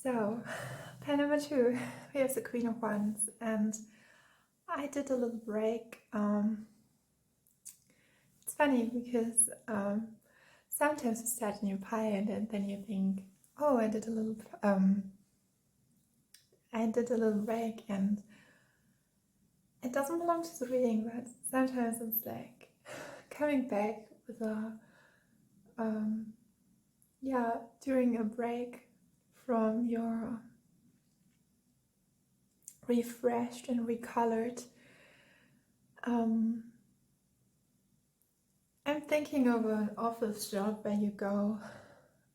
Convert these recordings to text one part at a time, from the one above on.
So, pile number 2, we have the Queen of Wands, and I did a little break. It's funny because sometimes you start a new pile and then you think, oh, I did a little break, and it doesn't belong to the reading, but sometimes it's like coming back with a during a break from your refreshed and recolored. I'm thinking of an office job where you go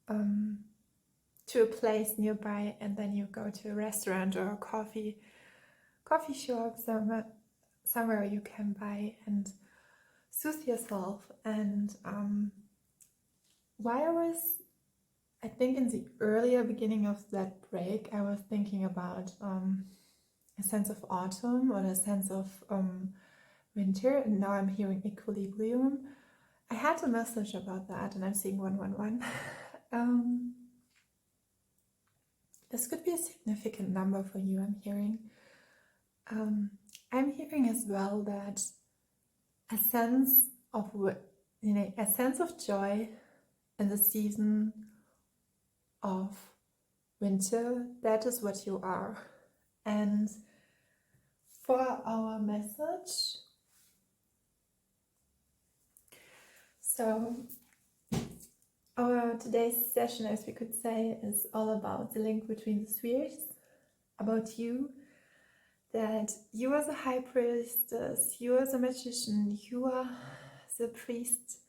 to a place nearby and then you go to a restaurant or a coffee shop somewhere you can buy and soothe yourself. And while I think in the earlier beginning of that break, I was thinking about a sense of autumn or a sense of winter, and now I'm hearing equilibrium. I had a message about that, and I'm seeing 111. This could be a significant number for you, I'm hearing. I'm hearing as well that a sense of joy in the season of winter, that is what you are. And for our message, so our today's session, as we could say, is all about the link between the spheres, about you, that you are the high priestess, you are the magician, you are the priest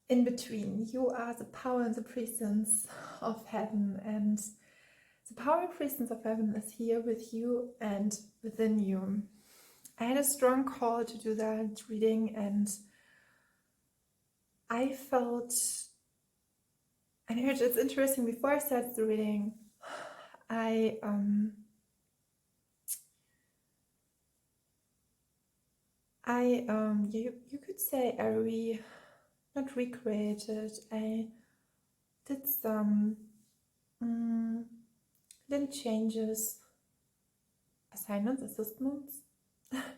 in between, you are the power and the presence of heaven, and the power and presence of heaven is here with you and within you. I had a strong call to do that reading, and I felt, and it's interesting, before I started the reading, you could say I did some little changes, assistments,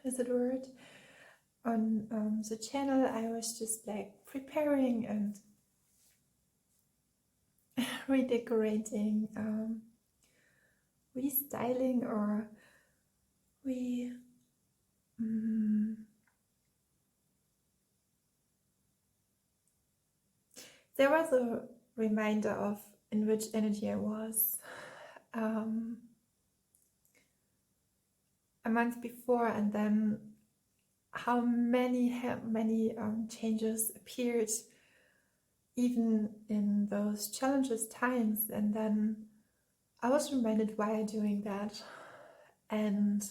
is it a word? On the channel. I was just like preparing and redecorating, restyling, or there was a reminder of in which energy I was a month before, and then how many changes appeared even in those challenges times. And then I was reminded why I'm doing that, and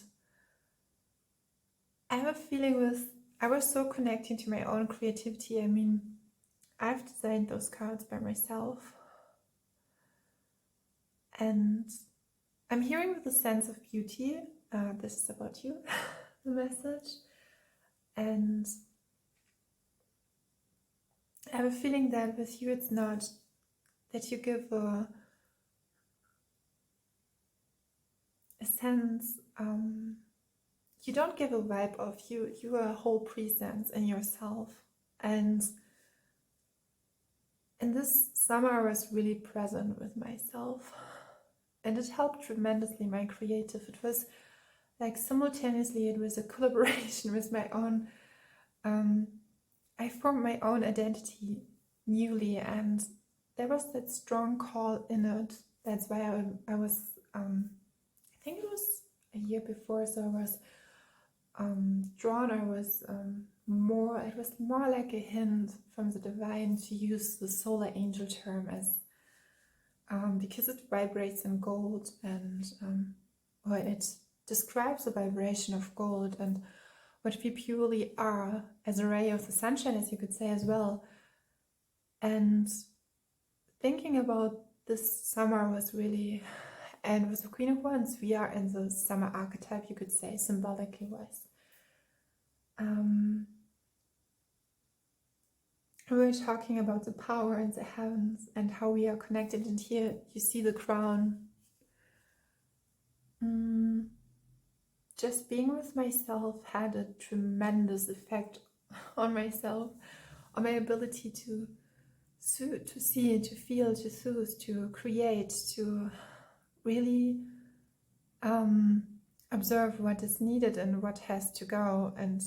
I have a feeling I was so connecting to my own creativity. I mean, I've designed those cards by myself, and I'm hearing with a sense of beauty. This is about you, the message. And I have a feeling that with you, it's not that you give a sense, you don't give a vibe of you are a whole presence in yourself. And in this summer, I was really present with myself, and it helped tremendously my creative. It was like simultaneously, it was a collaboration with my own, I formed my own identity newly, and there was that strong call in it. That's why I was, I think it was a year before, so I was drawn, it was more like a hint from the divine to use the solar angel term as, because it vibrates in gold, and or it describes the vibration of gold and what we purely are as a ray of the sunshine, as you could say as well. And thinking about this summer was really, and with the Queen of Wands, we are in the summer archetype, you could say, symbolically wise. We were talking about the power in the heavens and how we are connected, and here you see the crown just being with myself had a tremendous effect on myself, on my ability to see, to feel, to soothe, to create, to really observe what is needed and what has to go and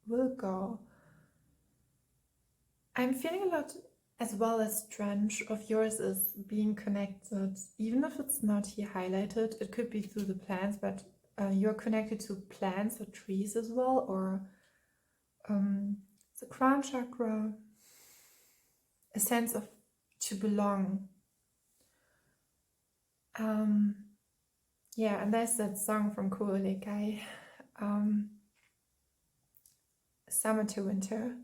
will go. I'm feeling a lot as well as strange of yours is being connected, even if it's not here highlighted. It could be through the plants, but you're connected to plants or trees as well, or the crown chakra, a sense of to belong. Yeah, and there's that song from OCEANIC, Summer to Winter.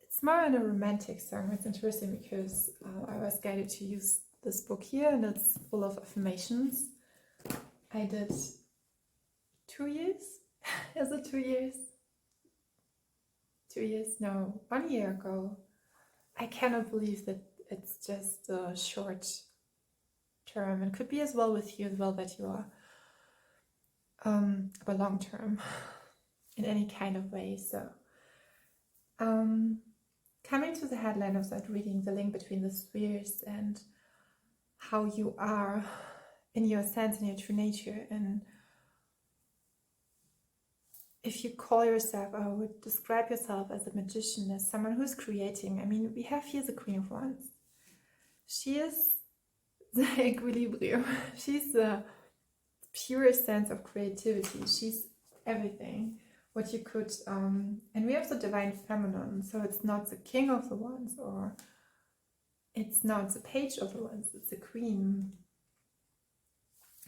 It's more in a romantic song. It's interesting because I was guided to use this book here, and it's full of affirmations. I did 2 years. Is it 2 years? 2 years? No, 1 year ago. I cannot believe that it's just a short term. It could be as well with you as well that you are but long term in any kind of way. So coming to the headline of that reading, the link between the spheres and how you are in your sense, in your true nature. And if you call yourself, or would describe yourself as a magician, as someone who's creating, I mean, we have here the Queen of Wands. She is the equilibrium. She's the purest sense of creativity. She's everything. What you could, and we have the Divine Feminine, so it's not the King of the Wands, or it's not the Page of the Wands, it's the Queen.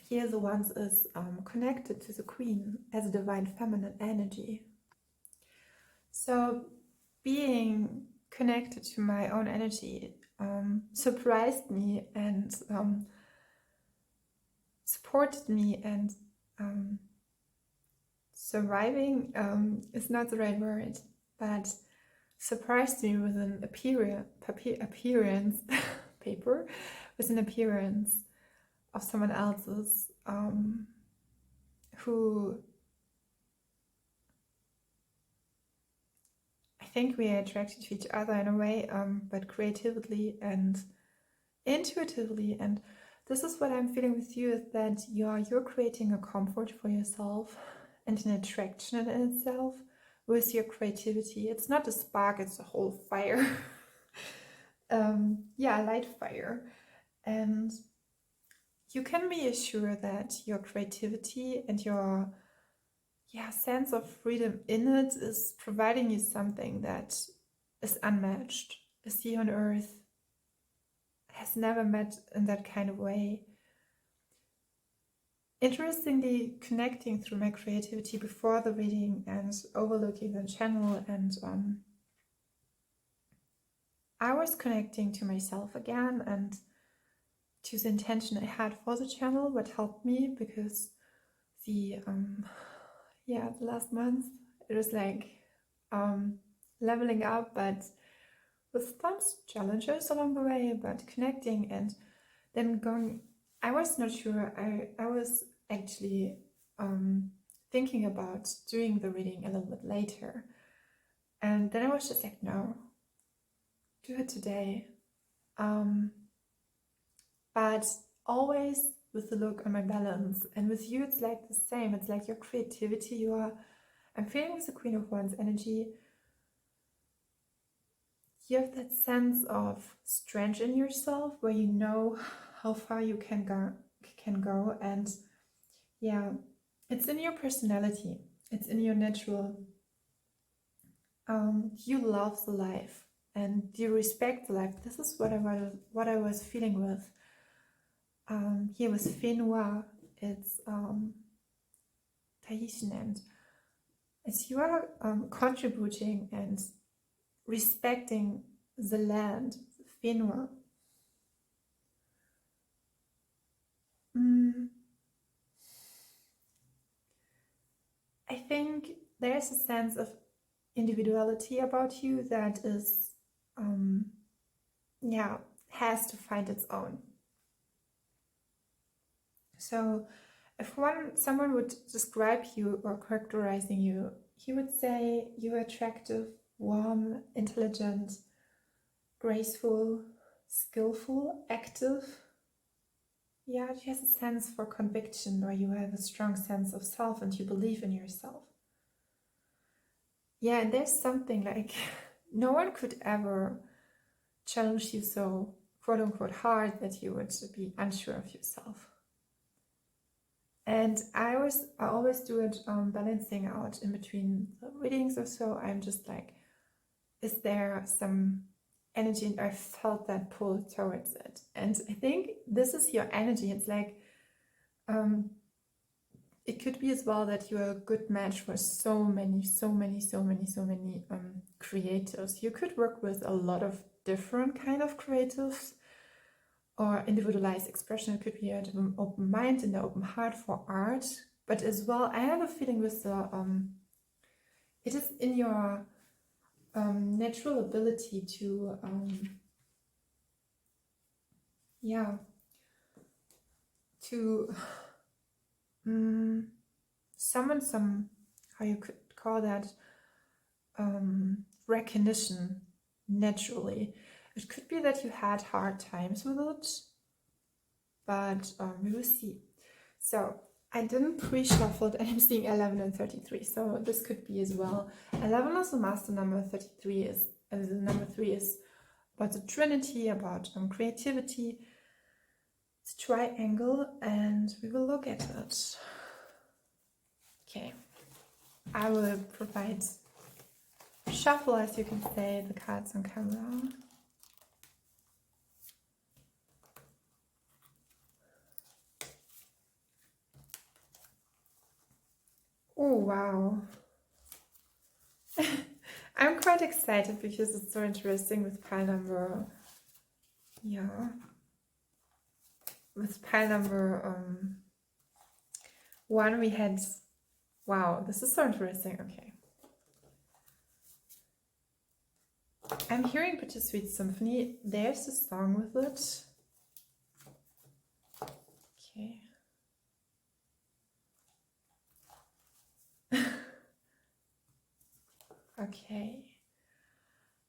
Here the Wands is connected to the Queen as a Divine Feminine energy. So being connected to my own energy surprised me and supported me, and surviving is not the right word, but surprised me with an appearance paper with an appearance of someone else's who I think we are attracted to each other in a way, but creatively and intuitively. And this is what I'm feeling with you, is that you're creating a comfort for yourself and an attraction in itself with your creativity. It's not a spark, it's a whole fire. Yeah, light fire. And you can be assured that your creativity and your sense of freedom in it is providing you something that is unmatched. A sea on earth has never met in that kind of way. Interestingly, connecting through my creativity before the reading and overlooking the channel, and I was connecting to myself again and to the intention I had for the channel, what helped me, because the last month it was like leveling up, but with some challenges along the way, but connecting and then going. I was not sure. I was actually thinking about doing the reading a little bit later, and then I was just like, no, do it today. But always with the look on my balance. And with you, it's like the same. It's like your creativity. I'm feeling with the Queen of Wands energy. You have that sense of strength in yourself, where you know how far you can go, and yeah, it's in your personality. It's in your natural. You love the life and you respect the life. This is what I was feeling with. Here with Fenois, it's Tahitian, and as you are contributing and respecting the land, Fenois, I think there's a sense of individuality about you that is, has to find its own. So if someone would describe you or characterizing you, he would say you're attractive, warm, intelligent, graceful, skillful, active. Yeah, you have a sense for conviction, or you have a strong sense of self and you believe in yourself. Yeah, and there's something like no one could ever challenge you so quote unquote hard that you would be unsure of yourself. And I always do it balancing out in between the readings or so. I'm just like, is there some energy? And I felt that pull towards it. And I think this is your energy. It's like, it could be as well that you're a good match for so many creatives. You could work with a lot of different kind of creatives or individualized expression. It could be an open mind and an open heart for art, but as well, I have a feeling with the it is in your natural ability to to summon some, how you could call that, recognition naturally. It could be that you had hard times with it, but we will see. So I didn't pre-shuffle it, and I'm seeing 11 and 33, so this could be as well. 11 is the master number, 33 is the number 3 is about the Trinity, about creativity. It's a triangle, and we will look at it. Okay, I will provide shuffle, as you can say, the cards on camera. Oh, wow. I'm quite excited because it's so interesting with pile number, with pile number 1 we had, wow, this is so interesting. Okay. I'm hearing Bittersweet Symphony. There's a song with it. Okay. Okay.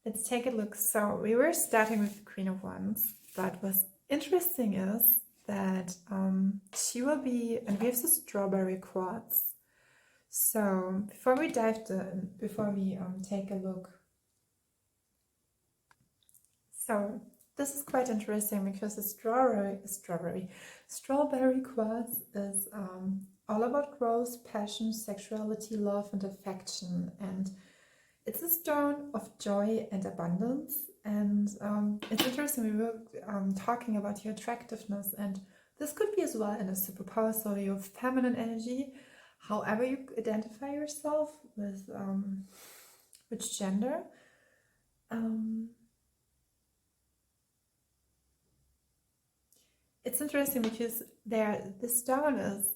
Let's take a look. So we were starting with the Queen of Wands, but what's interesting is that she will be, and we have the Strawberry Quartz. So before we dive in, before we take a look, so this is quite interesting because the strawberry quartz is all about growth, passion, sexuality, love, and affection, and it's a stone of joy and abundance. And it's interesting, we were talking about your attractiveness, and this could be as well in a superpower, so your feminine energy, however you identify yourself with which gender. It's interesting because this stone is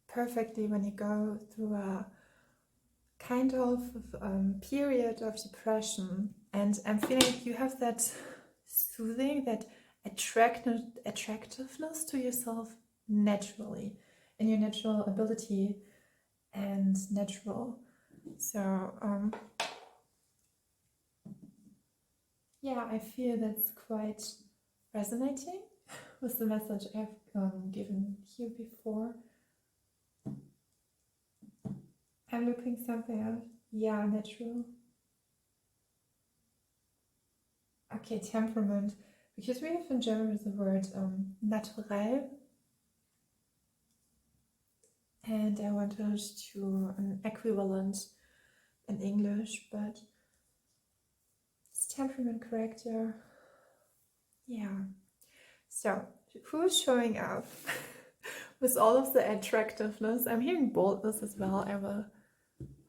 perfectly when you go through a kind of period of depression, and I'm feeling like you have that soothing, that attractiveness to yourself naturally, in your natural ability and natural. So yeah, I feel that's quite resonating with the message I've given here before. I'm looking something up. Yeah, natural. Okay, temperament. Because we have in German the word naturel. And I wanted to an equivalent in English, but it's temperament, character. Yeah. So, who is showing up with all of the attractiveness? I'm hearing boldness as well. I will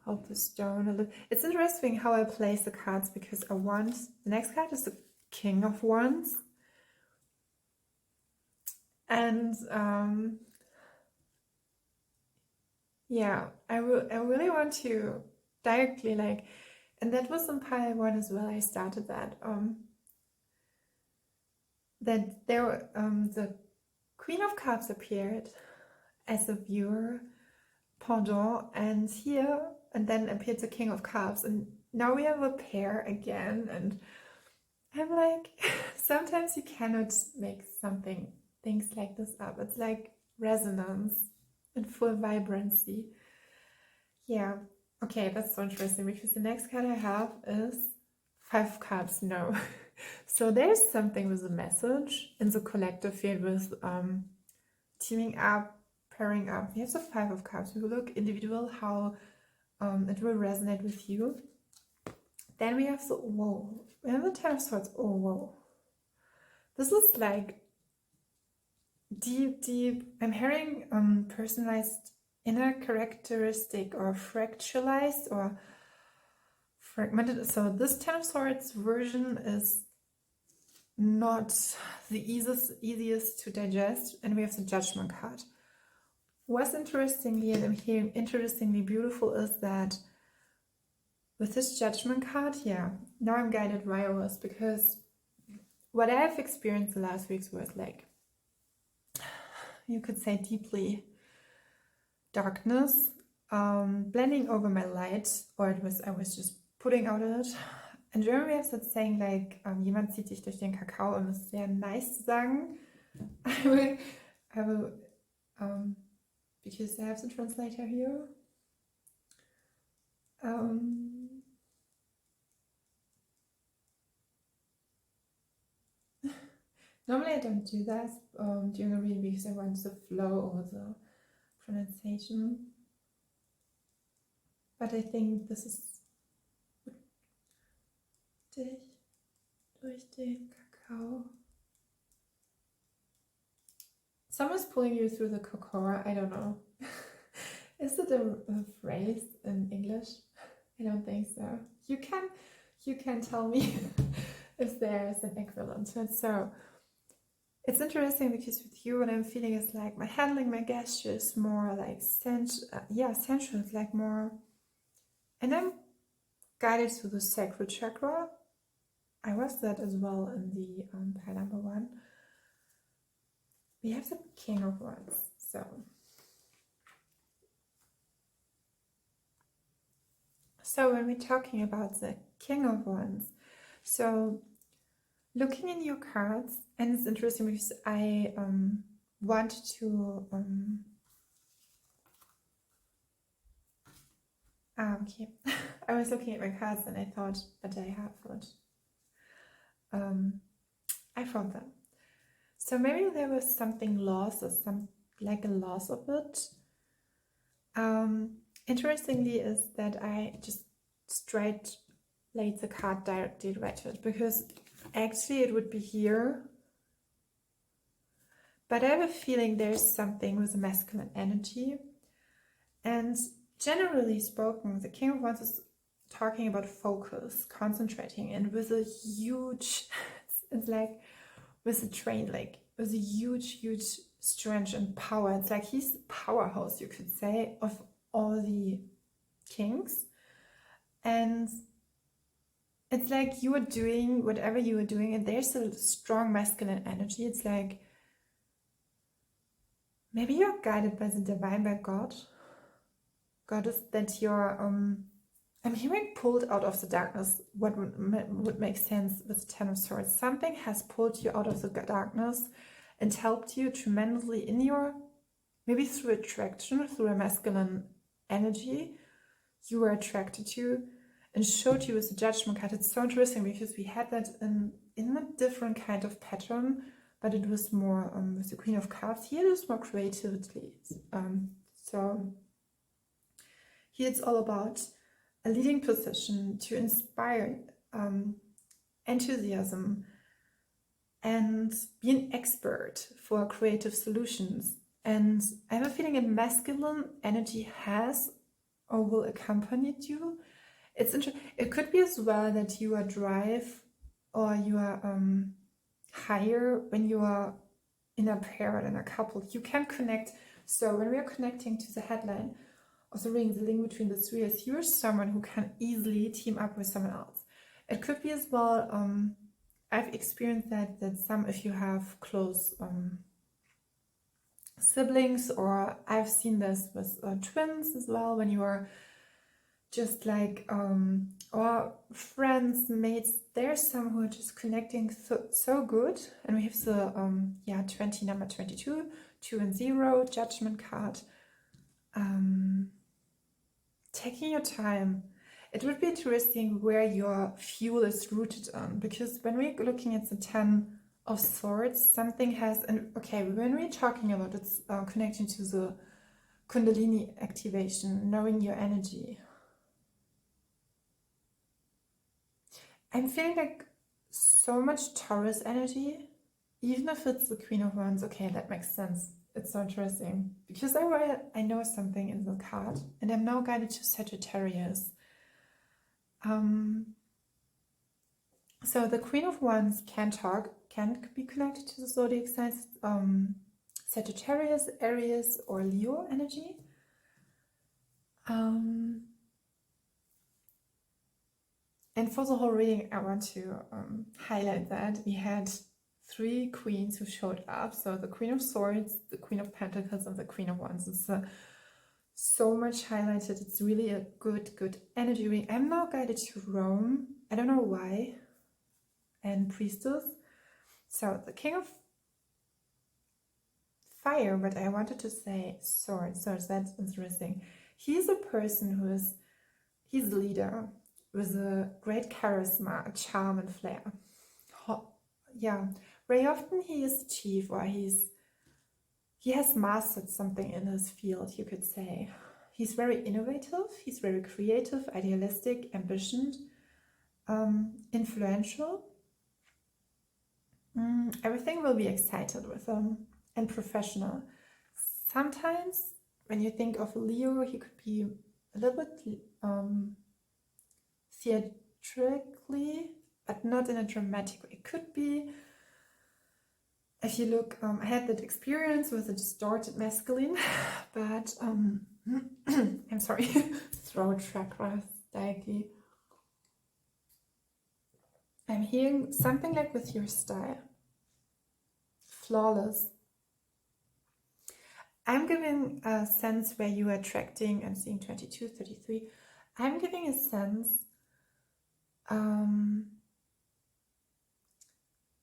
hold the stone a little. It's interesting how I place the cards, because a wand, the next card is the King of Wands. And yeah, I really want to directly, like, and that was in pile 1 as well. I started that. That there the Queen of Cups appeared, as a viewer pendant, and here, and then appeared the King of Cups, and now we have a pair again, and I'm like, sometimes you cannot make things like this up. It's like resonance and full vibrancy. Yeah, okay, that's so interesting, because the next card I have is Five of Cups. No. So there's something with a message in the collective field with teaming up, pairing up. Here's the Five of Cups. We will look individual how it will resonate with you. Then we have the whoa. We have the Ten of Swords. Oh, whoa. This is like deep. I'm hearing personalized inner characteristic, or fractalized or fragmented. So this Ten of Swords version is not the easiest to digest, and we have the Judgment card. What's interestingly, and I'm hearing interestingly beautiful, is that with this Judgment card, yeah, now I'm guided why I was, because what I've experienced the last weeks was like, you could say deeply darkness, blending over my light, or I was just putting out it. In German we have that saying like, jemand zieht dich durch den Kakao, und das ist sehr nice zu sagen. I will, because I have the translator here. Normally I don't do that during the reading, because I want the flow or the pronunciation. But I think this is dich durch den Kakao. Someone's pulling you through the cocoa. I don't know. Is it a phrase in English? I don't think so. You can tell me if there's an equivalent to it. So it's interesting, because with you, what I'm feeling is like my handling, my gestures more like sensual, it's like more, and I'm guided through the sacral chakra. I was that as well in the pile number 1. We have the King of Wands. So when we're talking about the King of Wands, so looking in your cards, and it's interesting because I want to okay. I was looking at my cards and I thought that I haven't. I found them. So maybe there was something lost, or like a loss of it. Interestingly is that I just straight laid the card directly right to it, because actually it would be here, but I have a feeling there's something with the masculine energy. And generally spoken, the King of Wands is talking about focus, concentrating, and with a huge, it's like with a train, like with a huge strength and power. It's like he's the powerhouse, you could say, of all the kings. And it's like you are doing whatever you are doing, and there's a strong masculine energy. It's like maybe you're guided by the divine, by God. God is that you're I'm hearing pulled out of the darkness. What would make sense with the Ten of Swords? Something has pulled you out of the darkness and helped you tremendously in your, maybe through attraction, through a masculine energy you were attracted to, and showed you with the Judgment card. It's so interesting, because we had that in a different kind of pattern, but it was more with the Queen of Cups. Here it is more creativity. So here it's all about a leading position to inspire enthusiasm and be an expert for creative solutions. And I have a feeling a masculine energy has or will accompany you. It could be as well that you are drive, or you are higher when you are in a pair and in a couple. You can connect. So when we are connecting to the headline of the ring, the link between the three is you're someone who can easily team up with someone else. It could be as well, I've experienced that some, if you have close siblings, or I've seen this with twins as well, when you are just like, or friends, mates, there's some who are just connecting so good. And we have the, yeah, 20, number 22, 2 and 0, judgment card. Taking your time. It would be interesting where your fuel is rooted on, because when we're looking at the 10 of Swords, something has, and okay, when we're talking about it's connecting to the Kundalini activation, knowing your energy. I'm feeling like so much Taurus energy, even if it's the Queen of Wands. Okay, that makes sense. It's so interesting because I know something in the card, and I'm now guided to Sagittarius. So the Queen of Wands can be connected to the zodiac signs, Sagittarius, Aries, or Leo energy. And for the whole reading, I want to highlight that we had 3 queens who showed up. So the Queen of Swords, the Queen of Pentacles, and the Queen of Wands. It's so much highlighted. It's really a good energy reading. I'm now guided to Rome. I don't know why. And Priestess. So the King of Fire, but I wanted to say Swords. So that's interesting. He's a person he's a leader with a great charisma, a charm and flair. Yeah, very often he is a chief, or he has mastered something in his field, you could say. He's very innovative, he's very creative, idealistic, ambitious, influential. Everything will be excited with him, and professional. Sometimes when you think of Leo, he could be a little bit theatrically, but not in a dramatic way. It could be, if you look, I had that experience with a distorted masculine, but I'm sorry, throat chakra slightly. I'm hearing something like with your style, flawless. I'm giving a sense where you are attracting, I'm seeing 22, 33. I'm giving a sense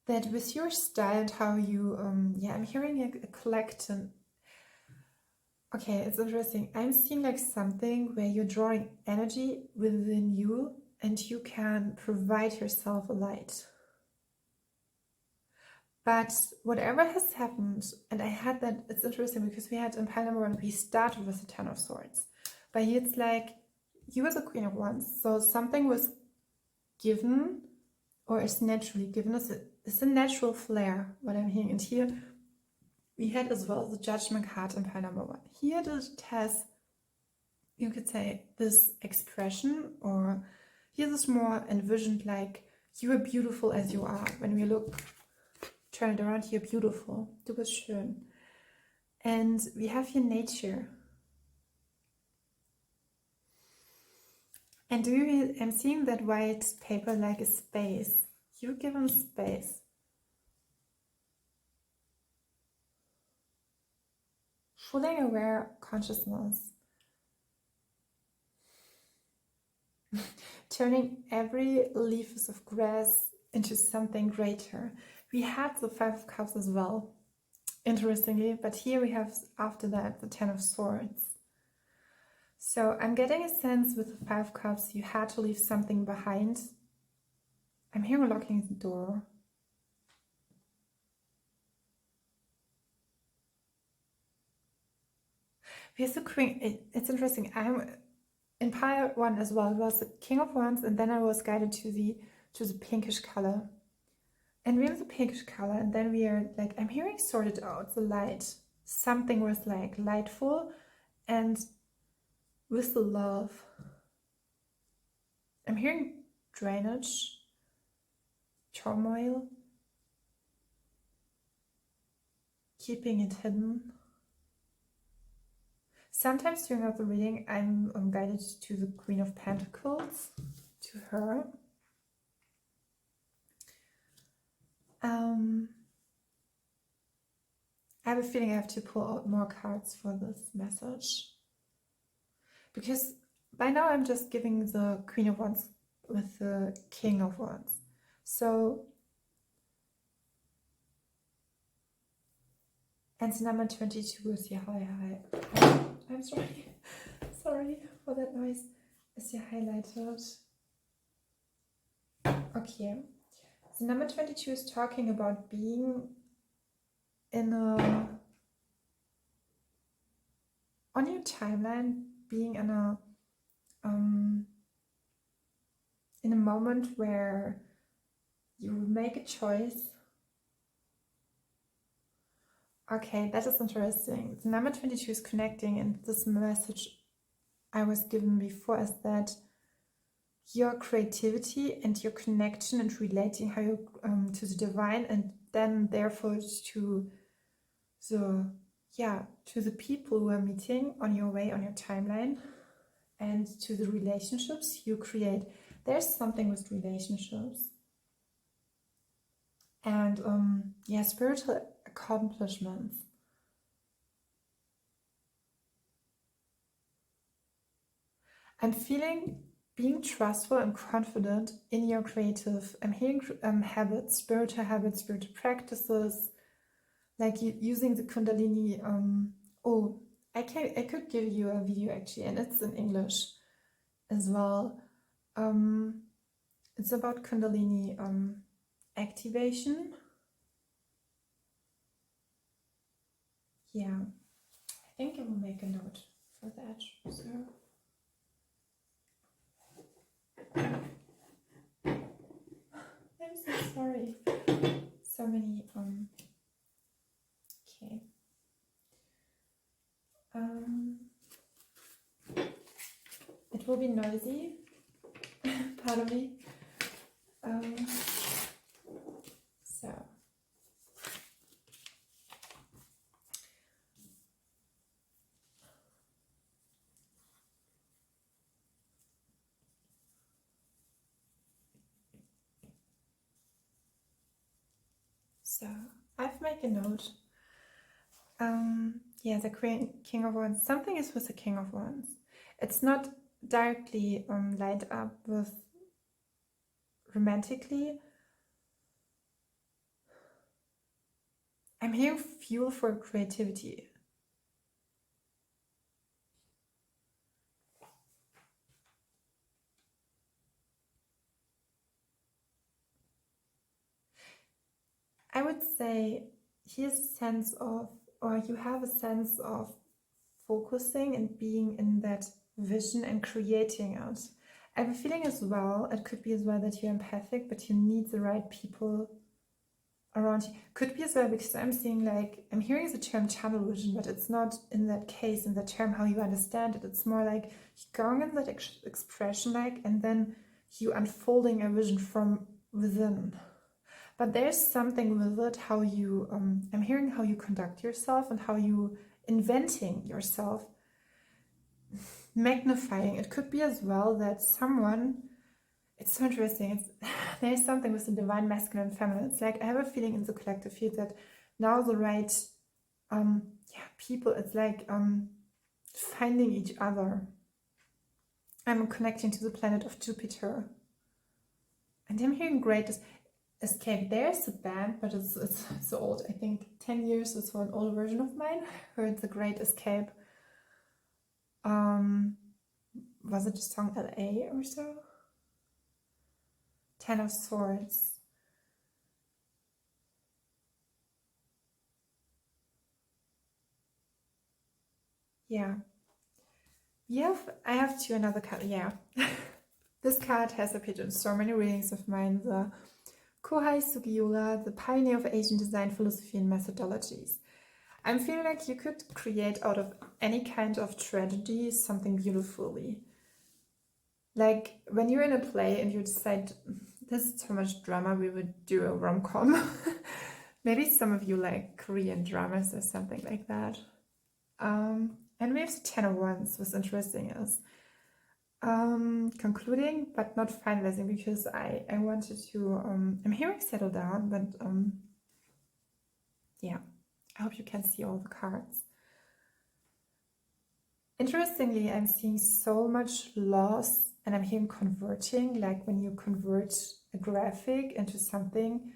that with your style and how you, yeah, I'm hearing a collection. Okay, it's interesting. I'm seeing like something where you're drawing energy within you and you can provide yourself a light. But whatever has happened, and I had that, it's interesting because we had in pile number 1, we started with the 10 of Swords. But here it's like, you were the Queen of Wands, so something was given, or is naturally given. It's a natural flair, what I'm hearing. And here we had as well the Judgment card in pile number 1. Here it has, you could say, this expression, or here is more envisioned like, you are beautiful as you are. When we look, turn it around, you're beautiful. Du bist schön. And we have here nature. And I'm seeing that white paper like a space. You give them space. Fully aware consciousness. Turning every leaf of grass into something greater. We had the 5 of Cups as well, interestingly, but here we have after that the 10 of Swords. So I'm getting a sense with the 5 of Cups, you had to leave something behind. I'm hearing locking the door. Here's the Queen. It's interesting. I'm in pile 1 as well. It was the King of Wands, and then I was guided to the pinkish color. And we have the pinkish color, and then we are like, I'm hearing sorted out, the light. Something was like lightful, and with the love. I'm hearing drainage, turmoil, keeping it hidden. Sometimes during the reading, I'm guided to the Queen of Pentacles, to her. I have a feeling I have to pull out more cards for this message. Because by now I'm just giving the Queen of Wands with the King of Wands. So, and the number 22 is your I'm sorry. Sorry for that noise. Is your highlighted? Okay. The number 22 is talking about being in a, on your timeline, being in a moment where you make a choice. Okay, that is interesting. The number 22 is connecting, and this message I was given before is that your creativity and your connection and relating how you to the divine, and then therefore to the people who are meeting on your way on your timeline, and to the relationships you create. There's something with relationships and spiritual accomplishments. I'm feeling being trustful and confident in your creative, I'm hearing habits, spiritual practices, like using the Kundalini. I could give you a video actually, and it's in English as well. It's about Kundalini activation. Yeah, I think I will make a note for that. So. I'm so sorry. So many okay. It will be noisy. Pardon me. So I've made a note. The King of Wands. Something is with the King of Wands. It's not directly lined up with romantically. I'm hearing fuel for creativity. I would say here's a sense of, or you have a sense of focusing and being in that vision and creating it. I have a feeling as well, it could be as well that you're empathic, but you need the right people around you. Could be as well because I'm seeing, like, I'm hearing the term tunnel vision, but it's not in that case, in the term how you understand it. It's more like you're going in that expression, like, and then you unfolding a vision from within. But there's something with it, how you, I'm hearing how you conduct yourself and how you inventing yourself, magnifying. It could be as well that someone, it's so interesting, there's something with the divine masculine and feminine. It's like I have a feeling in the collective field that now the right people, it's like finding each other. I'm connecting to the planet of Jupiter, and I'm hearing great escape. There's a band, but it's so old. I think 10 years is for an old version of mine. Heard The Great Escape. Was it a song LA or so? 10 of Swords. Yeah. I have another card. Yeah. This card has appeared in so many readings of mine. The Kohai Sugiura, the pioneer of Asian design philosophy and methodologies. I'm feeling like you could create out of any kind of tragedy something beautifully. Like when you're in a play and you decide, this is too much drama, we would do a rom-com. Maybe some of you like Korean dramas or something like that. And we have the 10 of Wands. What's interesting is concluding but not finalizing, because I wanted to I'm hearing settle down, but I hope you can see all the cards. Interestingly, I'm seeing so much loss, and I'm hearing converting, like when you convert a graphic into something.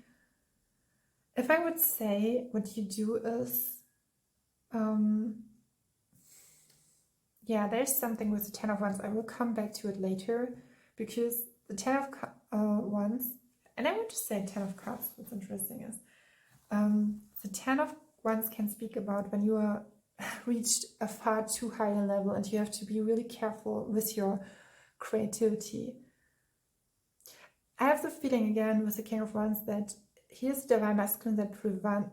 If I would say what you do is, yeah, there's something with the Ten of Wands. I will come back to it later, because the Ten of Wands, and I want to say Ten of Cups, what's interesting is, the Ten of Wands can speak about when you are reached a far too high a level and you have to be really careful with your creativity. I have the feeling again with the King of Wands that here's the Divine Masculine that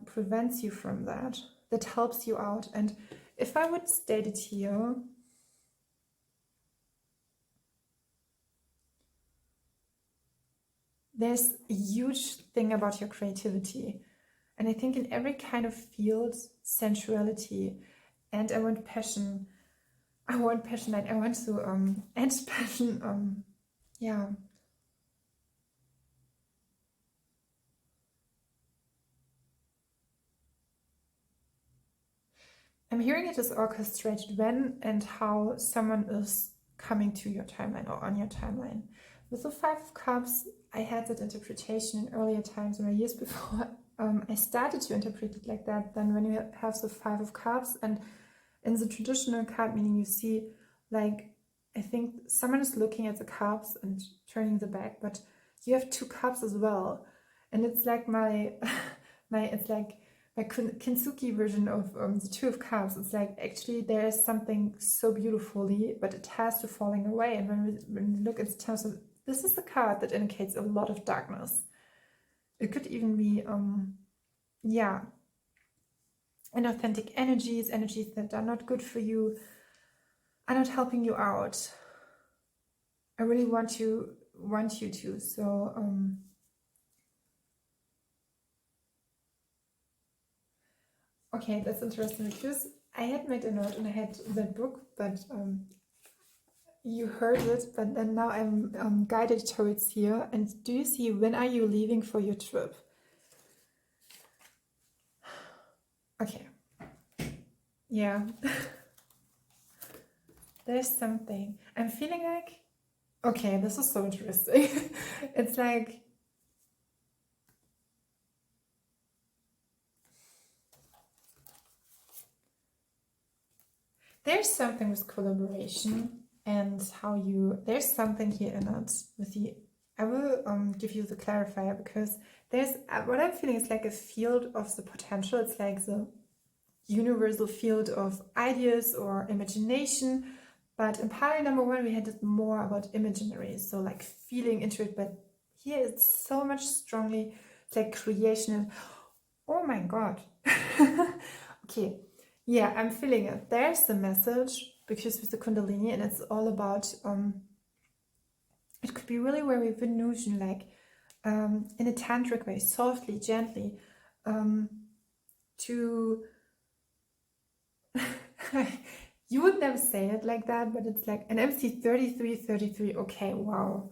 prevents you from that, that helps you out. And if I would state it here, there's a huge thing about your creativity. And I think in every kind of field, sensuality, and I want passion. I want passion, and I want to end passion. Yeah. I'm hearing it is orchestrated when and how someone is coming to your timeline or on your timeline. With the Five of Cups, I had that interpretation in earlier times, or years before I started to interpret it like that. Then when you have the Five of Cups, and in the traditional card meaning, you see, like, I think someone is looking at the cups and turning the back, but you have two cups as well. And it's like my Kintsugi version of the Two of Cups. It's like, actually there is something so beautifully, but it has to falling away. And when we look at the terms of, this is the card that indicates a lot of darkness. It could even be, yeah, inauthentic energies that are not good for you, are not helping you out. I really want you to. So okay, that's interesting, because I had made a note and I had that book, but you heard it, but then now I'm guided towards here. And do you see, when are you leaving for your trip? Okay. Yeah. There's something. I'm feeling like, okay, this is so interesting. It's like, there's something with collaboration and how you, there's something here in it with the, I will give you the clarifier, because there's, what I'm feeling is like a field of the potential. It's like the universal field of ideas or imagination. But in pile number one, we had it more about imaginary, so like feeling into it. But here it's so much strongly, it's like creation. And, oh my God. Okay, yeah, I'm feeling it. There's the message, because with the Kundalini, and it's all about, it could be really very Venusian, like in a tantric way, softly, gently, to you would never say it like that, but it's like an MC 33, okay, wow.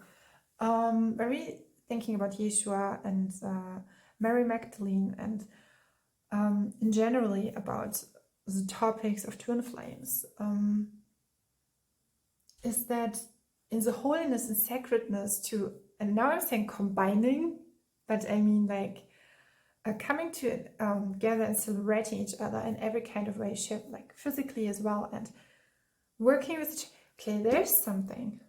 Very thinking about Yeshua and Mary Magdalene, and in generally about the topics of twin flames, is that in the holiness and sacredness to, and now I'm saying combining, but I mean like coming together and celebrating each other in every kind of way, shape, like physically as well, and working with, okay, there's something.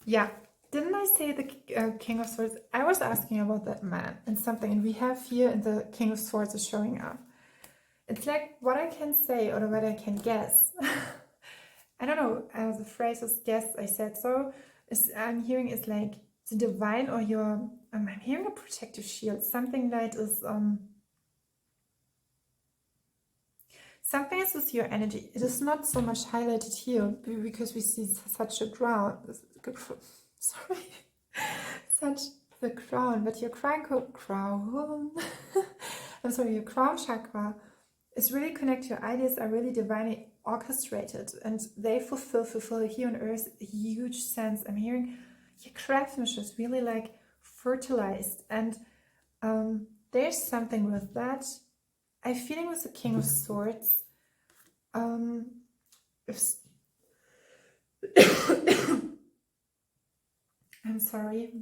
Yeah, didn't I say the King of Swords? I was asking about that man and something, and we have here in the King of Swords is showing up. It's like what I can say or what I can guess. I don't know, the phrase is guess, I said so. I'm hearing is like the divine, or your, I'm hearing a protective shield, something that is, something is with your energy. It is not so much highlighted here because we see such a crown, sorry, such the crown, but your crown, I'm sorry, your crown chakra is really connected. Your ideas are really divinely orchestrated, and they fulfill here on earth a huge sense. I'm hearing your craftsmanship is really like fertilized, and There's something with that. I'm feeling with the King of Swords. If I'm sorry.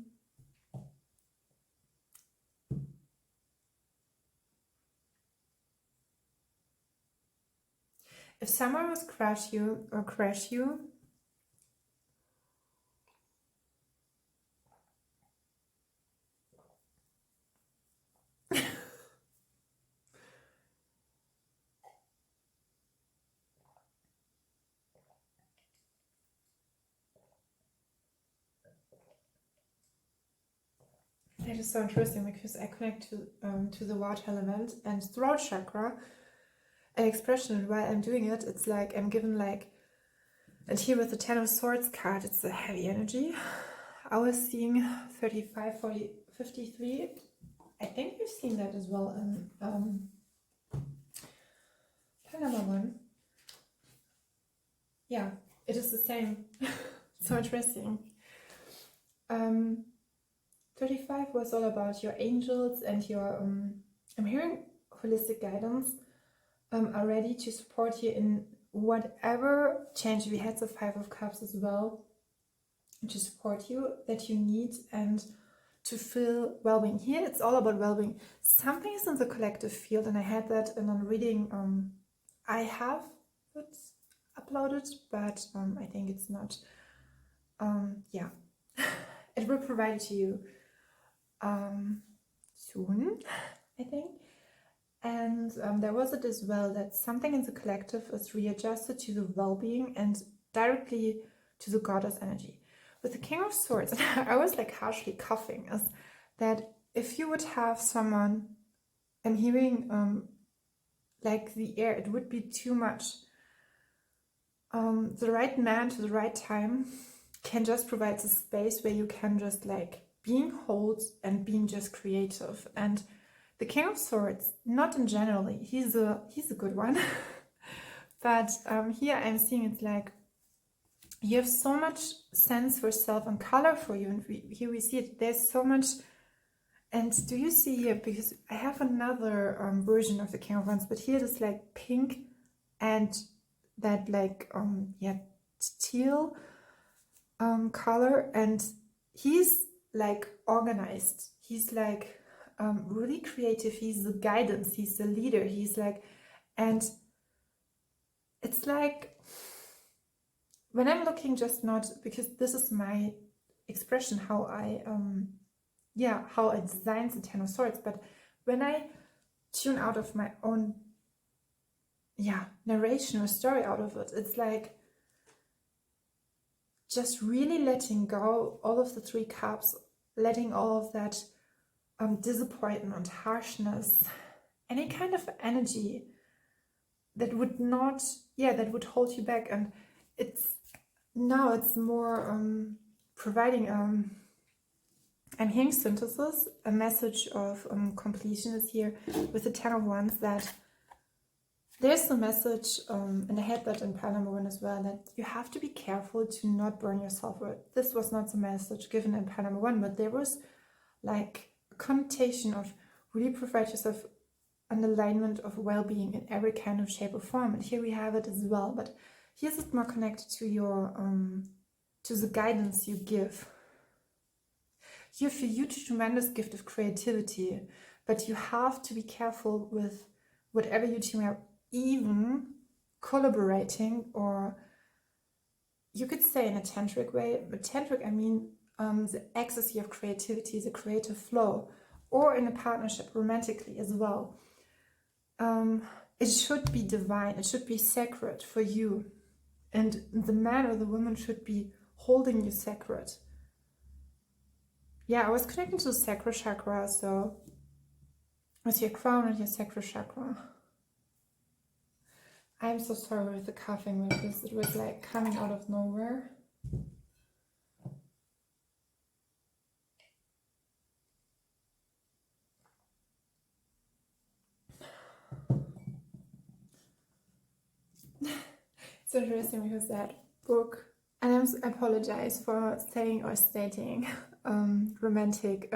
If someone was crush you or crash you, that is so interesting because I connect to the water element and throat chakra. An expression while I'm doing it, it's like I'm given like, and here with the Ten of Swords card, it's a heavy energy. I was seeing 35, 40, 53. I think you've seen that as well in Panama one. Yeah, it is the same. So interesting. 35 was all about your angels and your, I'm hearing holistic guidance are ready to support you in whatever change. We had the Five of Cups as well, to support you that you need and to feel well-being. Here it's all about well-being. Something is in the collective field, and I had that in a reading. I have it uploaded, but I think it's not. Yeah, it will provide to you soon, I think. And there was it as well that something in the collective is readjusted to the well-being and directly to the goddess energy. With the King of Swords, I was like harshly coughing, is that if you would have someone, I'm hearing like the air, it would be too much. The right man to the right time can just provide the space where you can just like being hold and being just creative. And the King of Swords, not in generally, he's a good one, but here I'm seeing it's like you have so much sense for self and color for you, and here we see it. There's so much. And do you see here? Because I have another version of the King of Wands, but here it is like pink and that like yeah, teal color, and he's like organized. He's like really creative. He's the guidance. He's the leader. He's like, and it's like when I'm looking, just not because this is my expression, how I yeah, how I designed the Ten of Swords, but when I tune out of my own narration or story out of it, it's like just really letting go all of the Three Cups, letting all of that disappointment, harshness, any kind of energy that would not, that would hold you back. And it's now it's more providing I'm hearing synthesis, a message of completion is here with the Ten of Wands, that there's a message, and I had that in Panama one as well, that you have to be careful to not burn yourself out. This was not the message given in Panama one, but there was like a connotation of really provide yourself an alignment of well-being in every kind of shape or form. And here we have it as well, but here's it more connected to your to the guidance you give. You have a huge, tremendous gift of creativity, but you have to be careful with whatever you team up, even collaborating, or you could say in a tantric way, but tantric, I mean the ecstasy of creativity, the creative flow, or in a partnership romantically as well. It should be divine, it should be sacred for you, and the man or the woman should be holding you sacred. Yeah, I was connecting to the sacral chakra, so with your crown and your sacral chakra. I'm so sorry with the coughing because it was like coming out of nowhere. It's interesting because that book, and I apologize for saying or stating romantic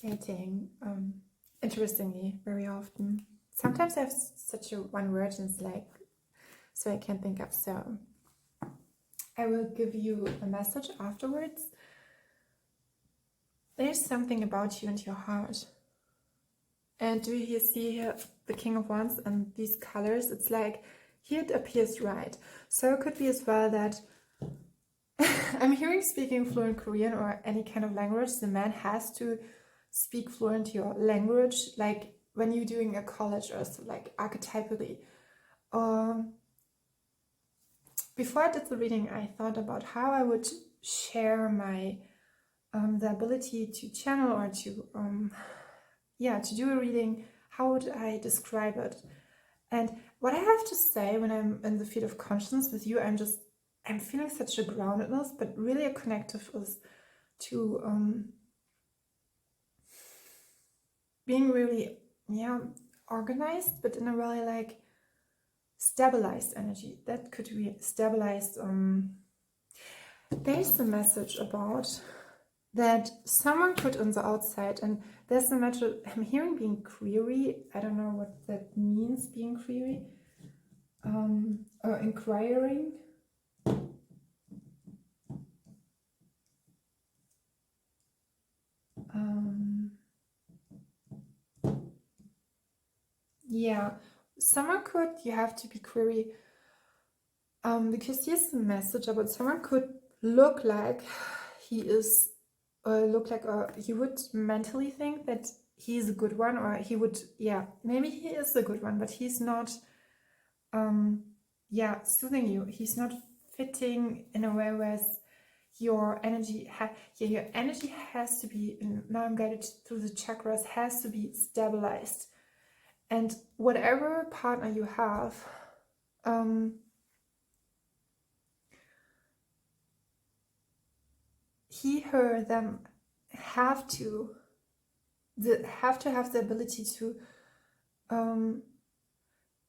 stating, interestingly, very often. Sometimes I have such a one word and it's like, so I can't think of, so I will give you a message afterwards. There's something about you and your heart. And do you see here the King of Wands and these colors? It's like, here it appears right. So it could be as well that I'm hearing speaking fluent Korean or any kind of language. The man has to speak fluent your language, like when you're doing a college or so, like archetypally. Before I did the reading, I thought about how I would share my the ability to channel or to to do a reading. How would I describe it? And what I have to say when I'm in the field of consciousness with you, I'm feeling such a groundedness, but really a connectiveness to being really organized, but in a really like stabilized energy. That could be stabilized. There's a message about that someone put on the outside, and there's a message I'm hearing being query. I don't know what that means, being query, or inquiring. Yeah, someone could, you have to be query, because here's the message about someone could look like he is, you would mentally think that he's a good one, or he would, maybe he is a good one, but he's not, soothing you. He's not fitting in a way where your energy, your energy has to be, now I'm guided through the chakras, has to be stabilized. And whatever partner you have, he, her, them have to have the ability to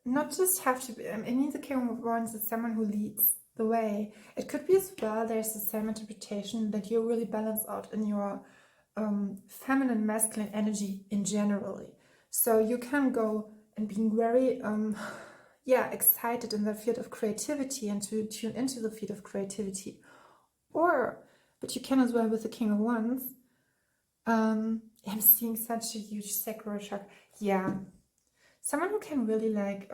not just have to be, I mean, the King of Wands is someone who leads the way. It could be as well, there's the same interpretation that you're really balanced out in your feminine, masculine energy in generally. So you can go and being very excited in the field of creativity and to tune into the field of creativity. But you can as well with the King of Wands. I'm seeing such a huge sacral chakra. Yeah. Someone who can really like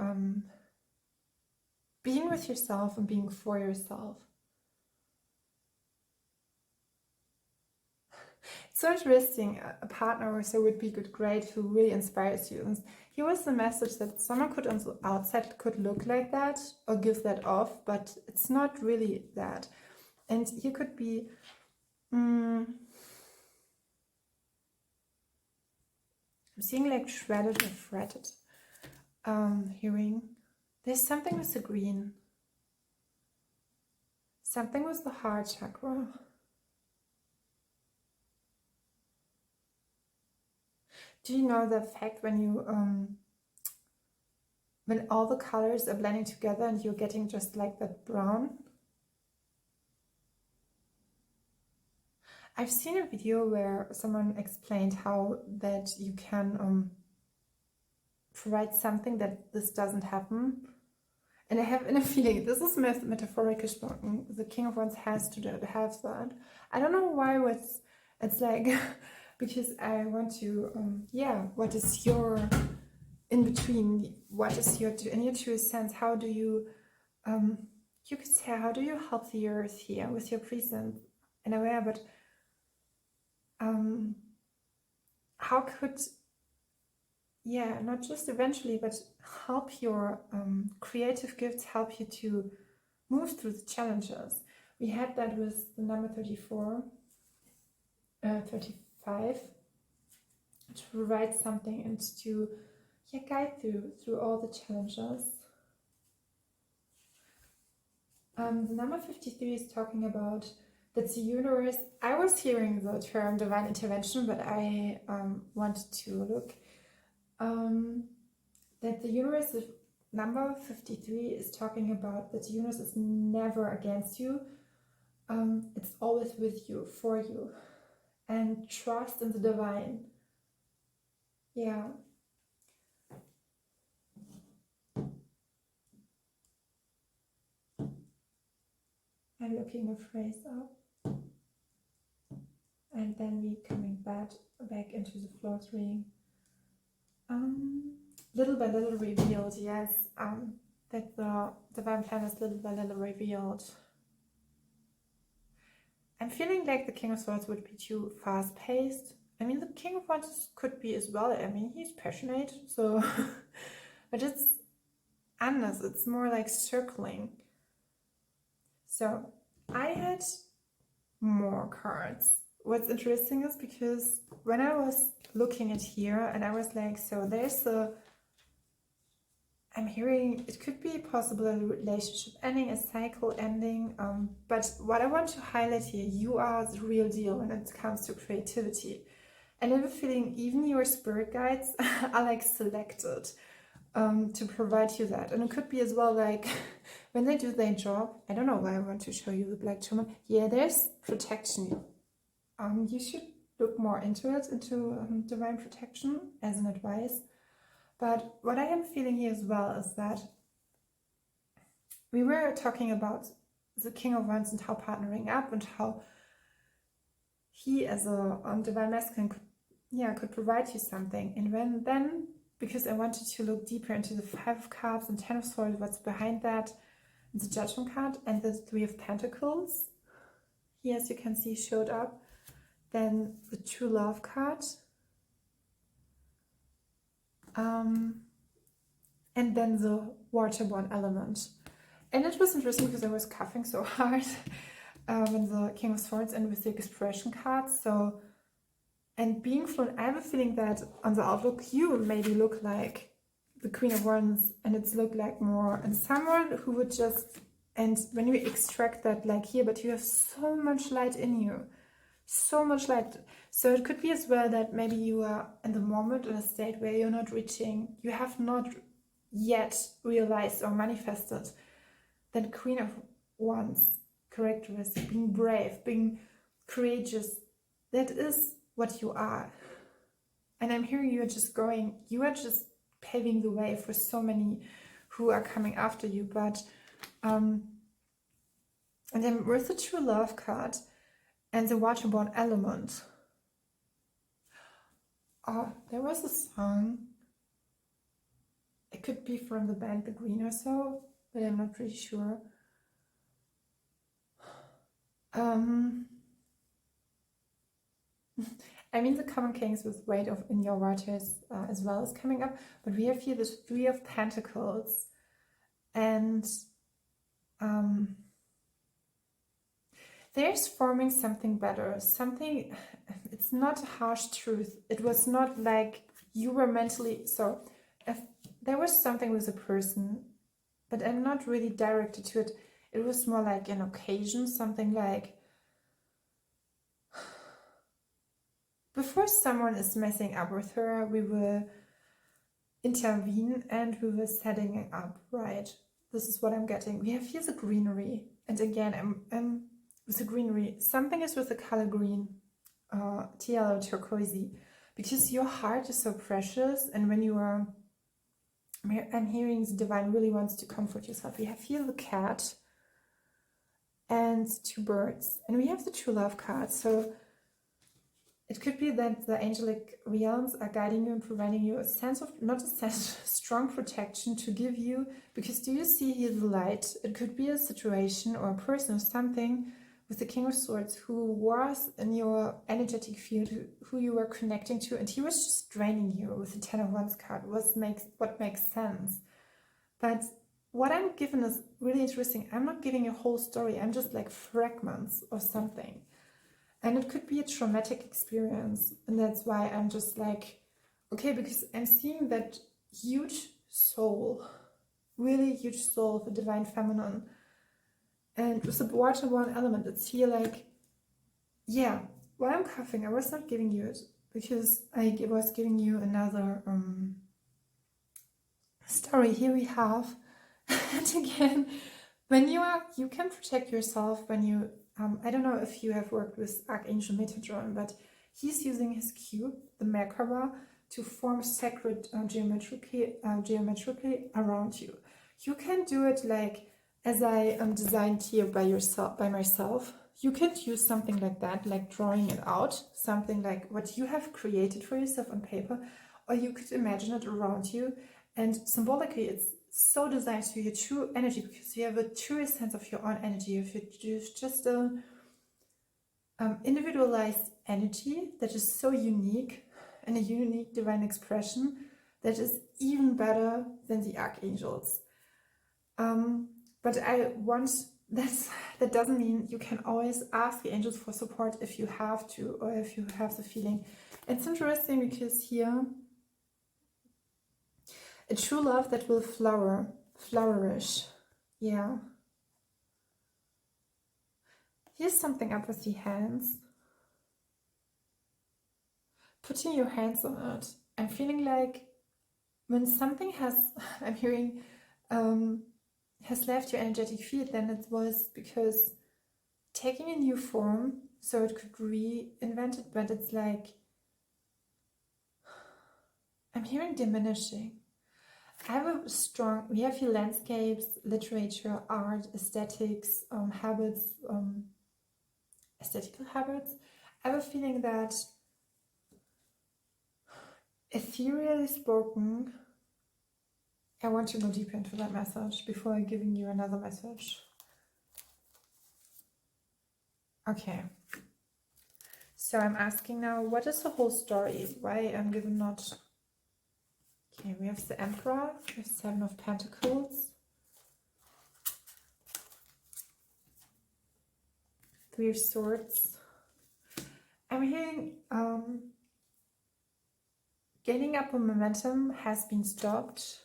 being with yourself and being for yourself. It's so interesting. A partner also would be great who really inspires you. And here was the message that someone could on the outside could look like that or give that off, but it's not really that. And you could be I'm seeing like shredded or fretted. Hearing there's something with the green, something with the heart chakra. Do you know the fact when you when all the colors are blending together and you're getting just like that brown? I've seen a video where someone explained how that you can provide something that this doesn't happen. And I have a feeling, this is metaphorically spoken, the King of Wands has to have that. I don't know why it's like, because I want to, what is your in between? What is your, in your true sense, how do you, you could say, how do you help the earth here with your presence in a way, but how could, not just eventually, but help your creative gifts help you to move through the challenges. We had that with the number 35, to provide something and to guide through all the challenges. The number 53 is talking about that the universe, I was hearing the term divine intervention, but I wanted to look that the universe, number 53 is talking about that the universe is never against you. It's always with you, for you. And trust in the divine. Yeah. I'm looking a phrase up. And then we coming back into the floor reading. Little by little revealed, yes. That the divine plan is little by little revealed. I'm feeling like the King of Swords would be too fast-paced. I mean, the King of Wands could be as well. I mean, he's passionate, so... but it's endless. It's more like circling. So, I had more cards. What's interesting is because when I was looking at here, and I was like, so there's the... I'm hearing it could be possible a relationship ending, a cycle ending, but what I want to highlight here, you are the real deal when it comes to creativity. And I have a feeling even your spirit guides are like selected to provide you that. And it could be as well like when they do their job, I don't know why I want to show you the Black Tourmaline. Yeah, there's protection. You should look more into it, into divine protection as an advice. But what I am feeling here as well is that we were talking about the King of Wands and how partnering up and how he as a divine masculine could provide you something. And then, because I wanted to look deeper into the Five of Cups and Ten of Swords, what's behind that, the Judgment card and the Three of Pentacles, here as you can see showed up. Then the True Love card. And then the waterborne element. And it was interesting because I was coughing so hard in the King of Swords and with the expression card. So, and being fluent, I have a feeling that on the outlook you maybe look like the Queen of Wands, and it's look like more and someone who would just, and when you extract that like here, but you have so much light in you. So much light. So it could be as well that maybe you are in the moment in a state where you're not reaching, you have not yet realized or manifested that Queen of Wands characteristic, being brave, being courageous. That is what you are. And I'm hearing you are just paving the way for so many who are coming after you. But and then with the True Love card and the waterborne element. Oh, there was a song. It could be from the band The Green or so, but I'm not pretty sure. I mean, the Common Kings with Weight of in Your Waters as well is coming up, but we have here the Three of Pentacles, and there's forming something better, something, it's not a harsh truth. It was not like you were mentally, so if there was something with a person, but I'm not really directed to it. It was more like an occasion, something like, before someone is messing up with her, we will intervene and we will setting it up, right? This is what I'm getting. We have here the greenery, and again, I'm with the greenery, something is with the color green, teal or turquoisey, because your heart is so precious, and when you are, I'm hearing the divine really wants to comfort yourself. We have here the cat and two birds, and we have the True Love card. So it could be that the angelic realms are guiding you and providing you a sense of, not a sense, strong protection to give you, because do you see here the light? It could be a situation or a person or something with the King of Swords who was in your energetic field, who you were connecting to, and he was just draining you with the Ten of Wands card. What makes sense. But what I'm given is really interesting. I'm not giving a whole story. I'm just like fragments of something. And it could be a traumatic experience. And that's why I'm just like, okay, because I'm seeing that huge soul, really huge soul of the divine feminine. And with the waterborne element, it's here like, yeah, while I'm coughing, I was not giving you it because I was giving you another story. Here we have, and again, when you can protect yourself when you, I don't know if you have worked with Archangel Metatron, but he's using his cube, the Merkaba, to form sacred geometrically around you. You can do it like as I designed here by myself. You can use something like that, like drawing it out, something like what you have created for yourself on paper, or you could imagine it around you. And symbolically, it's so designed to your true energy, because you have a true sense of your own energy. You've just a individualized energy that is so unique, and a unique divine expression that is even better than the archangels. But I want that doesn't mean you can always ask the angels for support if you have to, or if you have the feeling. It's interesting because here, a true love that will flourish. Yeah. Here's something up with the hands. Putting your hands on it. I'm feeling like when something I'm hearing, has left your energetic field, then it was because taking a new form, so it could reinvent it, but it's like, I'm hearing diminishing. We have here landscapes, literature, art, aesthetics, habits, aesthetical habits. I have a feeling that, ethereally spoken, I want to go deeper into that message before giving you another message. Okay. So I'm asking now, what is the whole story? Why I'm given not... Okay, we have the Emperor, we have Seven of Pentacles, Three of Swords. I'm hearing gaining up on momentum has been stopped.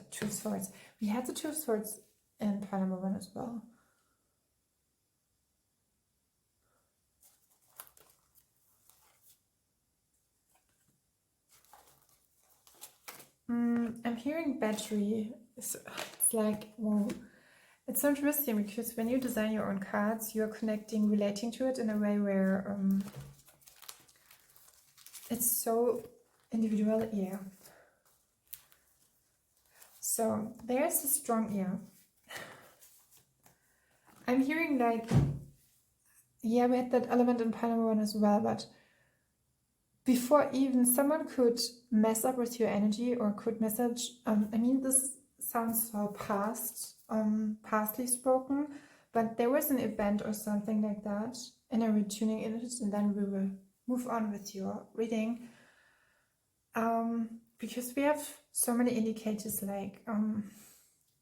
Two of Swords. We had the Two of Swords in pile number 1 as well. I'm hearing battery. It's like, whoa. It's so interesting because when you design your own cards, you're relating to it in a way where it's so individual. Yeah. So there's a strong, yeah. I'm hearing like, yeah, we had that element in pile number 1 as well, but before even someone could mess up with your energy or could message, I mean, this sounds so pastly spoken, but there was an event or something like that, and I were tuning in it, and then we will move on with your reading. Because we have so many indicators like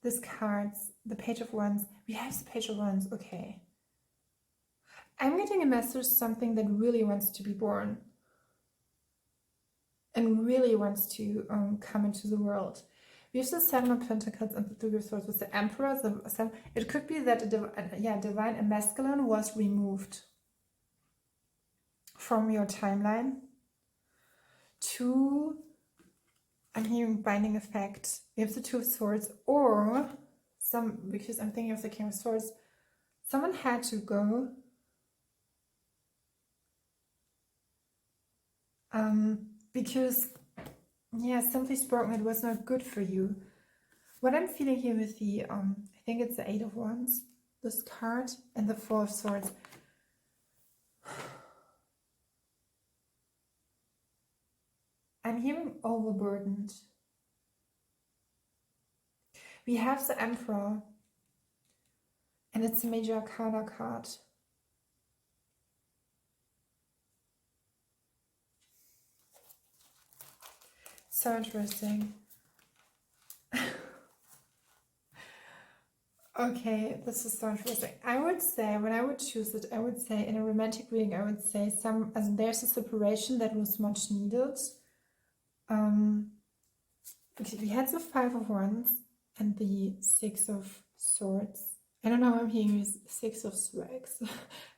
this cards, the Page of Wands. We have the Page of Wands, okay. I'm getting a message, something that really wants to be born and really wants to come into the world. We have the Seven of Pentacles and the Three of Swords with the Emperor. It could be that divine and masculine was removed from your timeline to, I'm hearing binding effect. We have the Two of Swords, or because I'm thinking of the King of Swords, someone had to go. Because, yeah, simply spoken, it was not good for you. What I'm feeling here with the, I think it's the Eight of Wands, this card, and the Four of Swords. I'm hearing overburdened. We have the Emperor, and it's a Major Arcana card. So interesting. Okay, this is so interesting. I would say, when I would choose it, I would say in a romantic reading, I would say there's a separation that was much needed. Okay, we had the Five of Wands and the Six of Swords. I don't know, I'm hearing Six of Swords. I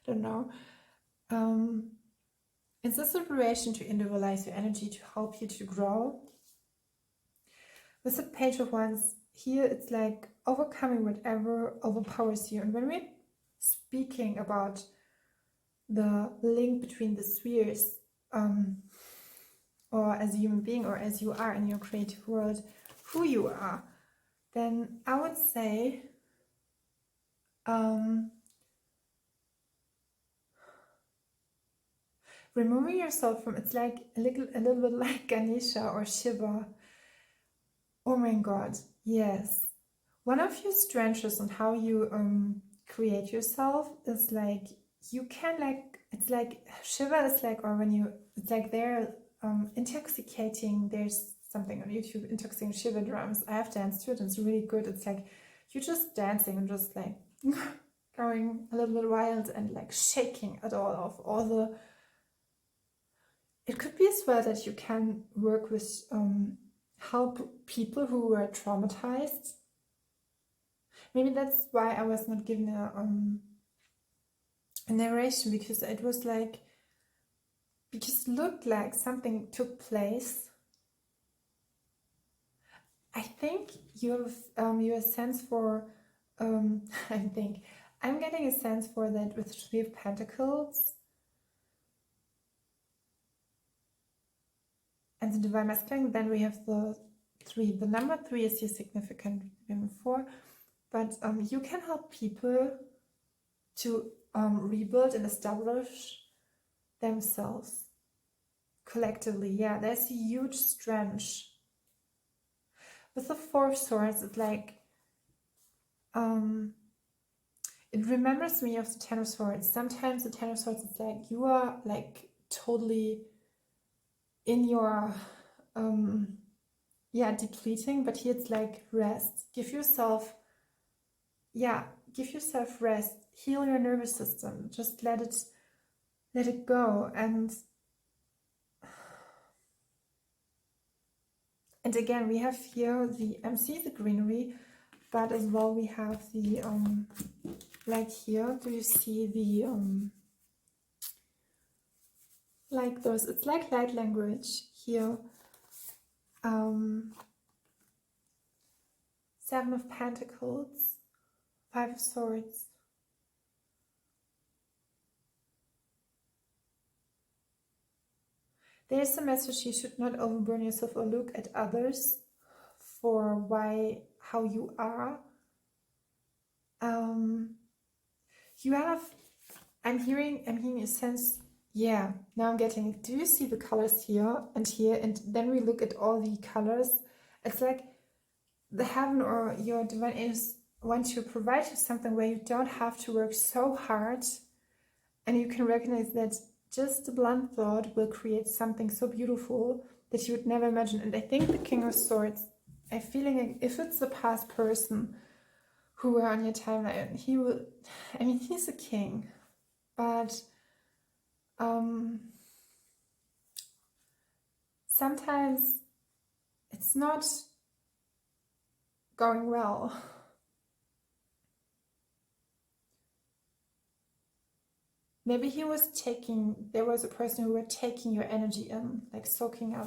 don't know. It's a separation to individualize your energy, to help you to grow. With the Page of Wands, here it's like overcoming whatever overpowers you. And when we're speaking about the link between the spheres, or as a human being, or as you are in your creative world, who you are, then I would say removing yourself from, it's like a little bit like Ganesha or Shiva. Oh my god, yes. One of your strengths on how you create yourself is like, you can like, it's like Shiva is like, or when you, it's like they're intoxicating, there's something on YouTube, intoxicating Shiva drums. I have danced to it and it's really good. It's like you're just dancing and just like going a little bit wild and like shaking it all off, all the, it could be as well that you can work with help people who were traumatized. Maybe that's why I was not given a narration, because it was like, because it looked like something took place. I think you have your sense for I think I'm getting a sense for that with Three of Pentacles and the Divine Masculine. Then we have the 3. The number 3 is your significant women 4, but you can help people to rebuild and establish themselves collectively. Yeah, there's a huge strength. With the 4 of Swords, it's like it remembers me of the 10 of Swords. Sometimes the 10 of Swords is like you are like totally in your yeah, depleting, but here it's like rest. Give yourself rest. Heal your nervous system. Just let it go. And again, we have here the MC, the greenery, but as well we have the like here, do you see the like those, it's like light language here, 7 of Pentacles, 5 of Swords. There's a message, you should not overburden yourself or look at others for how you are. You have, I'm hearing a sense, yeah, now I'm getting it. Do you see the colors here? And then we look at all the colors. It's like the heaven or your divine angels want to provide you something where you don't have to work so hard, and you can recognize that just a blunt thought will create something so beautiful that you would never imagine. And I think the King of Swords, I'm feeling like if it's the past person who were on your timeline, he will, I mean, he's a king, but sometimes it's not going well. Maybe he was there was a person who were taking your energy in, like soaking it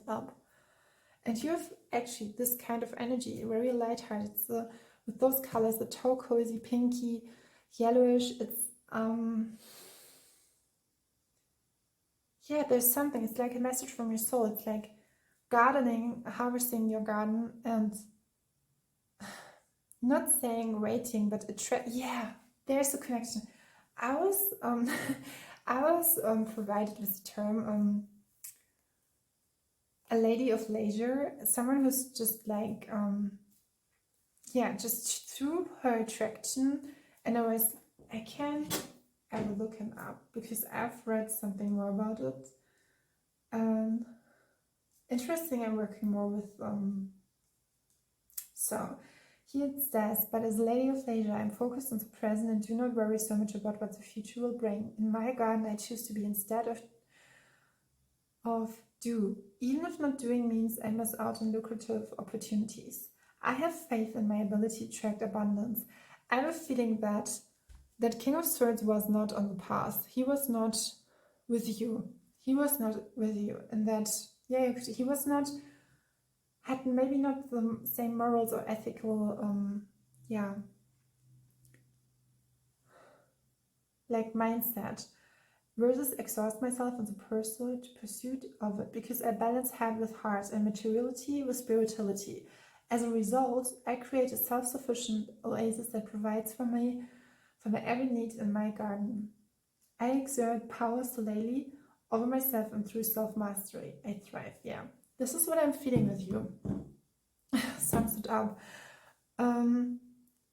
up. And you have actually this kind of energy, very lighthearted. It's with those colors, the turquoisey, pinky, yellowish. It's yeah, there's something. It's like a message from your soul. It's like gardening, harvesting your garden, and not saying waiting, but yeah, there's a connection. I was provided with the term a lady of leisure, someone who's just like yeah, just through her attraction. And I will look him up because I've read something more about it. Interesting, I'm working more with so here it says, but as a lady of leisure, I'm focused on the present and do not worry so much about what the future will bring. In my garden, I choose to be instead of do. Even if not doing means I miss out on lucrative opportunities. I have faith in my ability to attract abundance. I have a feeling that King of Swords was not on the path. He was not with you. He was not with you. And that, yeah, he was not, had maybe not the same morals or ethical, yeah. like mindset, versus exhaust myself in the pursuit of it, because I balance head with heart and materiality with spirituality. As a result, I create a self-sufficient oasis that provides for my every need in my garden. I exert power solely over myself, and through self-mastery, I thrive. Yeah, this is what I'm feeling with you. Sums it up.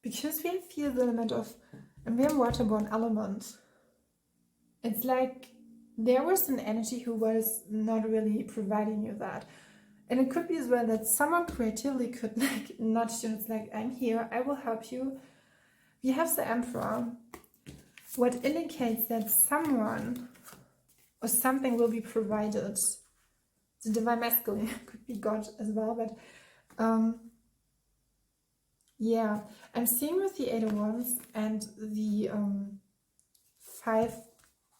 Because we feel the element of, and we're a waterborne element. It's like there was an energy who was not really providing you that. And it could be as well that someone creatively could like nudge you. It's like, I'm here, I will help you. We have the Emperor, what indicates that someone or something will be provided. The Divine Masculine could be God as well, but yeah, I'm seeing with the Eight of Wands and the Five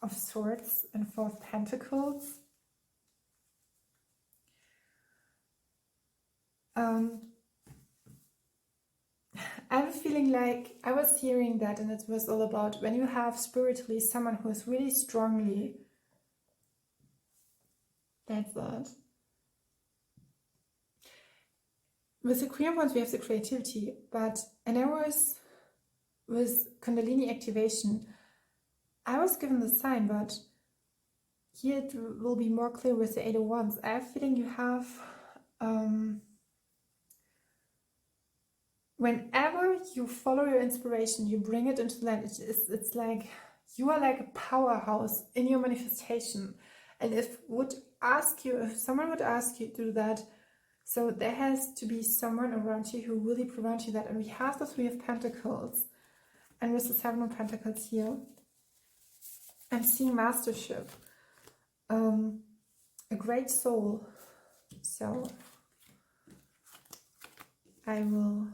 of Swords and Four of Pentacles. I'm feeling like I was hearing that, and it was all about when you have spiritually someone who is really strongly, that's that. With the Queen of Wands we have the creativity, but and I was with Kundalini activation, I was given the sign, but here it will be more clear with the Eight of Wands. I have a feeling you have whenever you follow your inspiration, you bring it into the light. It's like you are like a powerhouse in your manifestation. And if someone would ask you to do that, so there has to be someone around you who really provides you that. And we have the Three of Pentacles, and with the Seven of Pentacles here, I'm seeing mastership, a great soul. So I will.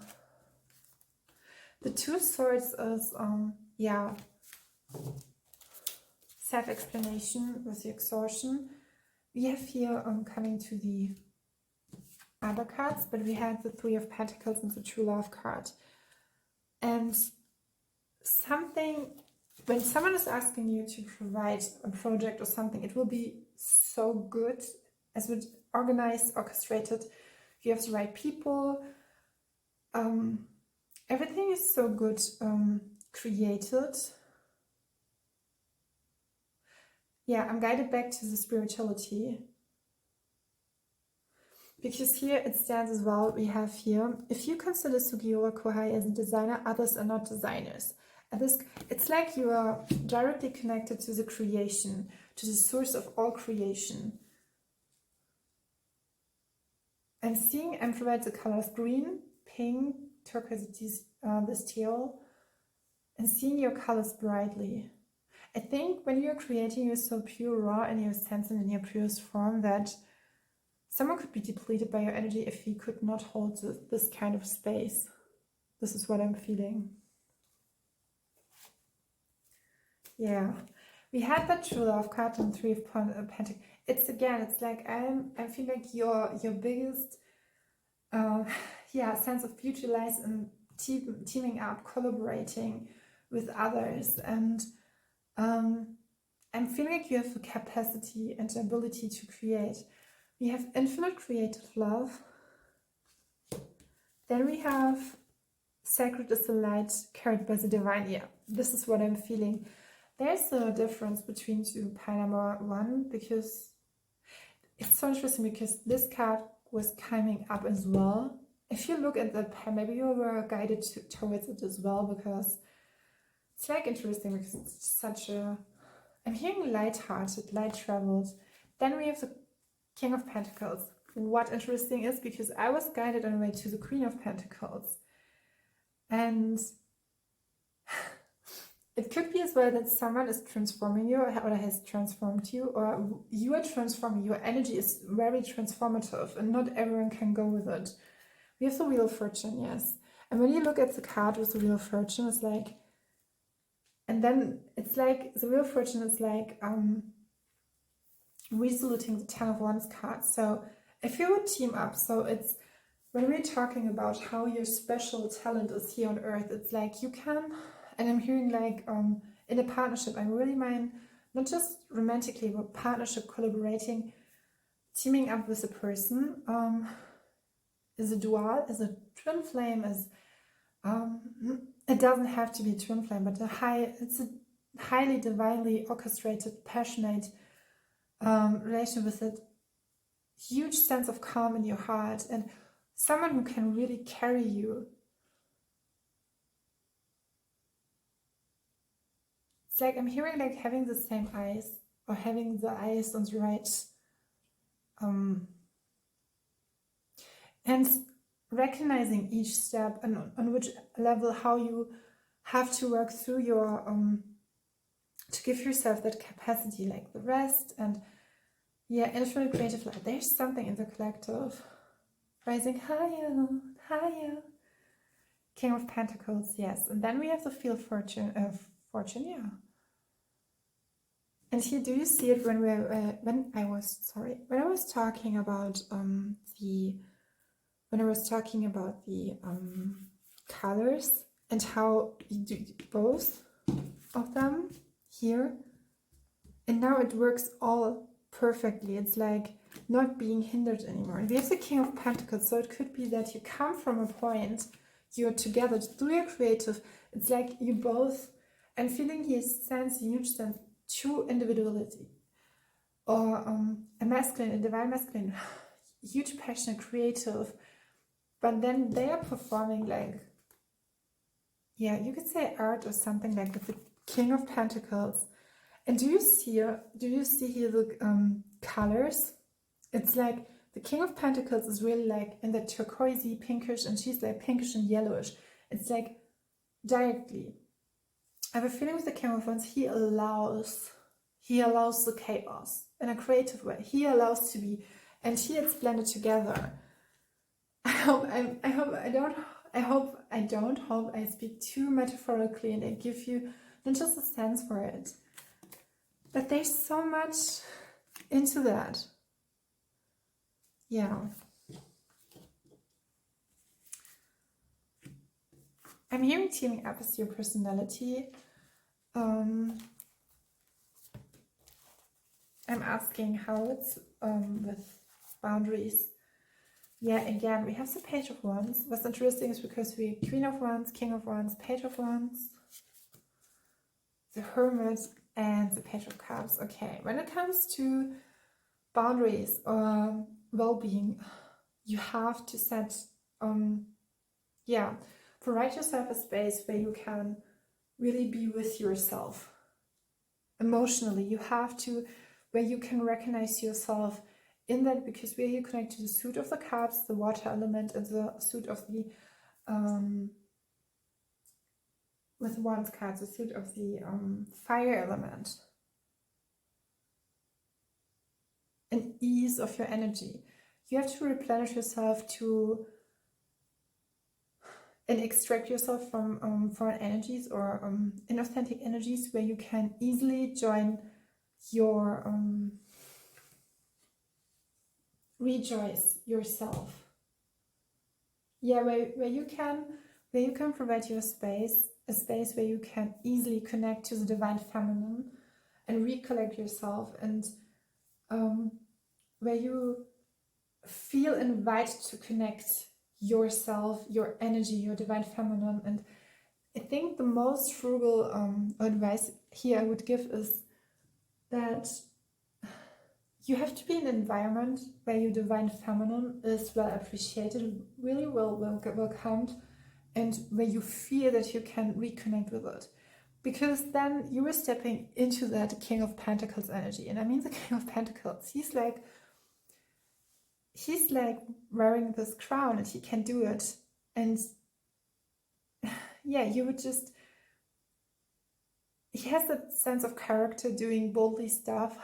The Two of Swords is, yeah, self-explanation with the exhaustion. We have here coming to the other cards, but we had the Three of Pentacles and the True Love card. And when someone is asking you to provide a project or something, it will be so good, as with organized, orchestrated. You have the right people. Everything is so good created. Yeah, I'm guided back to the spirituality. Because here it stands as well, we have here, if you consider Sugiura Kohai as a designer, others are not designers. And it's like you are directly connected to the creation, to the source of all creation. I'm seeing and provide the colors green, pink, turquoise, this teal, and seeing your colors brightly. I think when you're creating, you're so pure, raw in your sense and in your purest form that someone could be depleted by your energy if he could not hold this kind of space. This is what I'm feeling. Yeah, we had that True Love card and Three of Pentacles. It's like I feel like your biggest sense of future lies in teaming up, collaborating with others, and I'm feeling like you have the capacity and the ability to create. We have infinite creative love. Then we have sacred is the light carried by the divine. Yeah, this is what I'm feeling. There's a difference between two Panama one, because it's so interesting because this card was coming up as well. If you look at the pen, maybe you were guided towards it as well, because it's like interesting because it's such a, I'm hearing light-hearted, light-traveled. Then we have the King of Pentacles. What interesting is because I was guided on the way to the Queen of Pentacles. And it could be as well that someone is transforming you or has transformed you, or you are transforming. Your energy is very transformative and not everyone can go with it. We have the Wheel of Fortune, yes. And when you look at the card with the Wheel of Fortune, it's like, and then it's like, the Wheel of Fortune is like resaluting the Ten of Wands card. So if you would team up, so it's, when we're talking about how your special talent is here on earth, it's like you can, and I'm hearing like in a partnership. I really mean not just romantically, but partnership, collaborating, teaming up with a person. Is a dual, is a twin flame, is it doesn't have to be twin flame, but it's a highly divinely orchestrated, passionate relation with a huge sense of calm in your heart, and someone who can really carry you. It's like I'm hearing like having the same eyes, or having the eyes on the right, and recognizing each step and on which level, how you have to work through your to give yourself that capacity, like the rest. And yeah, infinite creative light. There's something in the collective rising higher, higher. King of Pentacles, yes. And then we have the field fortune, yeah. And here, do you see it when I was talking about the colors and how you do both of them here, and now it works all perfectly. It's like not being hindered anymore. And we have the King of Pentacles, so it could be that you come from a point, you're together through your creative. It's like you both, I'm feeling here huge sense true individuality, or a masculine, a divine masculine, huge passionate creative, but then they are performing like, yeah, you could say art or something, like with the King of Pentacles. And do you see here the colors? It's like the King of Pentacles is really like in the turquoisey pinkish, and she's like pinkish and yellowish. It's like directly. I have a feeling with the King of Wands, he allows the chaos in a creative way. He allows to be, and here it's blended together. I hope I speak too metaphorically and I give you not just a sense for it, but there's so much into that. Yeah. I'm hearing teaming up with your personality. I'm asking how it's with boundaries. Yeah, again, we have the Page of Wands. What's interesting is because we Queen of Wands, King of Wands, Page of Wands, the Hermit, and the Page of Cups. Okay, when it comes to boundaries or well-being, you have to set, provide yourself a space where you can really be with yourself emotionally. You have to, where you can recognize yourself in that, because where you connect to the suit of the cups, the water element, and the suit of the with Wands cards, the suit of the fire element, and ease of your energy. You have to replenish yourself to and extract yourself from foreign energies or inauthentic energies, where you can easily join your rejoice yourself. Yeah, where you can provide your space, a space where you can easily connect to the divine feminine and recollect yourself, and where you feel invited to connect yourself, your energy, your divine feminine. And I think the most frugal advice here I would give is that you have to be in an environment where your divine feminine is well appreciated, really well welcomed, and where you feel that you can reconnect with it. Because then you are stepping into that King of Pentacles energy. And I mean the King of Pentacles, he's like wearing this crown and he can do it. And yeah, you would just, he has that sense of character doing boldly stuff,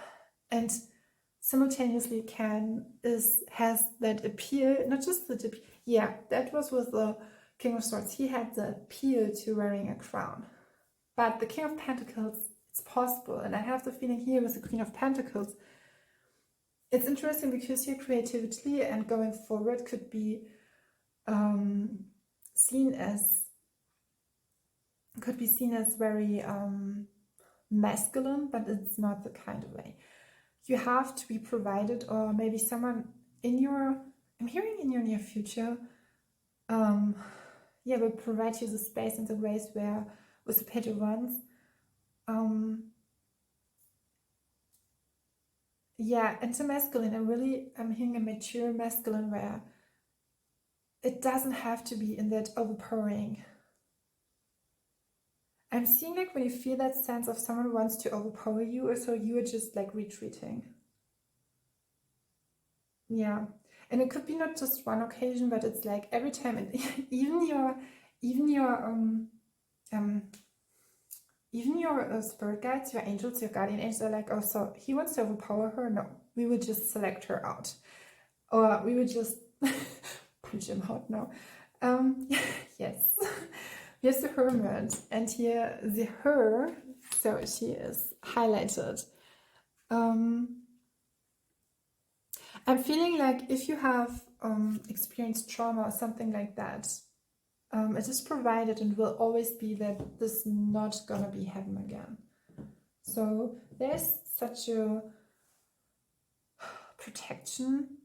and simultaneously has that appeal, not just the appeal. Yeah, that was with the King of Swords. He had the appeal to wearing a crown. But the King of Pentacles, it's possible. And I have the feeling here with the Queen of Pentacles, it's interesting because your creativity and going forward could be seen as very masculine, but it's not the kind of way. You have to be provided, or maybe someone in your, I'm hearing in your near future, yeah, will provide you the space and the grace where, with the Page of Wands, yeah, and the masculine, I'm hearing a mature masculine where it doesn't have to be in that overpowering. I'm seeing like when you feel that sense of someone wants to overpower you, or so you are just like retreating. Yeah, and it could be not just one occasion, but it's like every time, and even your spirit guides, your angels, your guardian angels are like, oh, so he wants to overpower her? No, we would just select her out, or we would just punch him out. No, yes. Here's the Hermit, and here the her, so she is highlighted. I'm feeling like if you have experienced trauma or something like that, it is provided and will always be that this is not gonna be heaven again. So there's such a protection.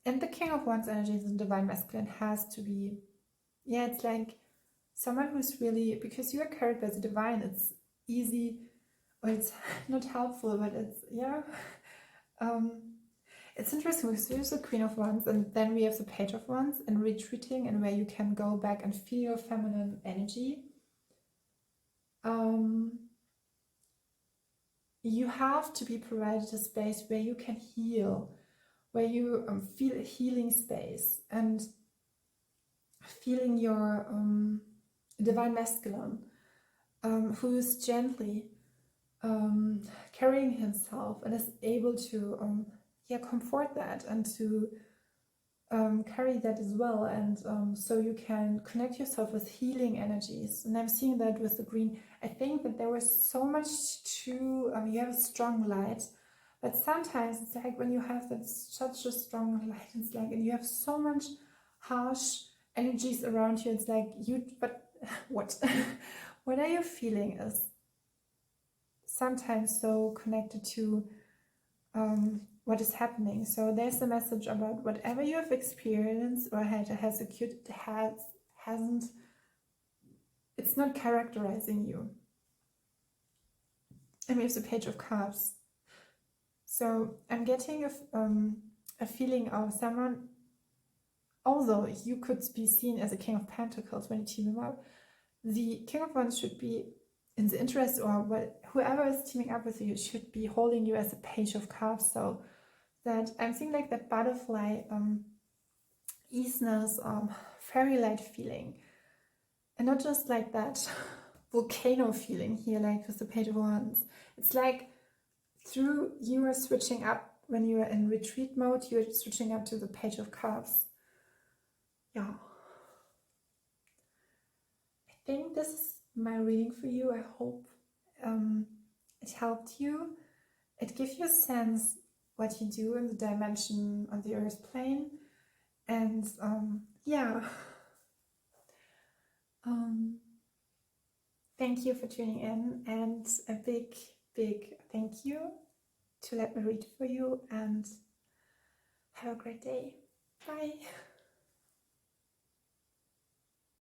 And the King of Wands energy, the divine masculine, has to be, yeah, it's like someone who's really, because you are carried by the divine, it's easy, or it's not helpful, but it's, yeah. It's interesting because there's the Queen of Wands, and then we have the Page of Wands, and retreating, and where you can go back and feel your feminine energy. You have to be provided a space where you can heal, where you feel a healing space, and feeling your divine masculine, who is gently carrying himself and is able to comfort that and to carry that as well, and so you can connect yourself with healing energies. And I'm seeing that with the green. I think that there was so much to you have a strong light, but sometimes it's like when you have that such a strong light, it's like, and you have so much harsh energies around you, it's like but what what are you feeling is sometimes so connected to what is happening. So there's a message about whatever you have experienced or hasn't, it's not characterizing you. And we have the Page of Cups. So I'm getting a feeling of someone, although you could be seen as a King of Pentacles when you team them up, the King of Wands should be in the interest, or whoever is teaming up with you should be holding you as a Page of Cups. So that I'm seeing like that butterfly easiness, fairy light feeling, and not just like that volcano feeling here, like with the Page of Wands. It's like through you are switching up when you are in retreat mode, you're switching up to the Page of Cups. Yeah, I think this is my reading for you. I hope it helped you. It gives you a sense what you do in the dimension on the earth plane, and yeah, thank you for tuning in, and a big thank you to let me read for you, and have a great day. Bye.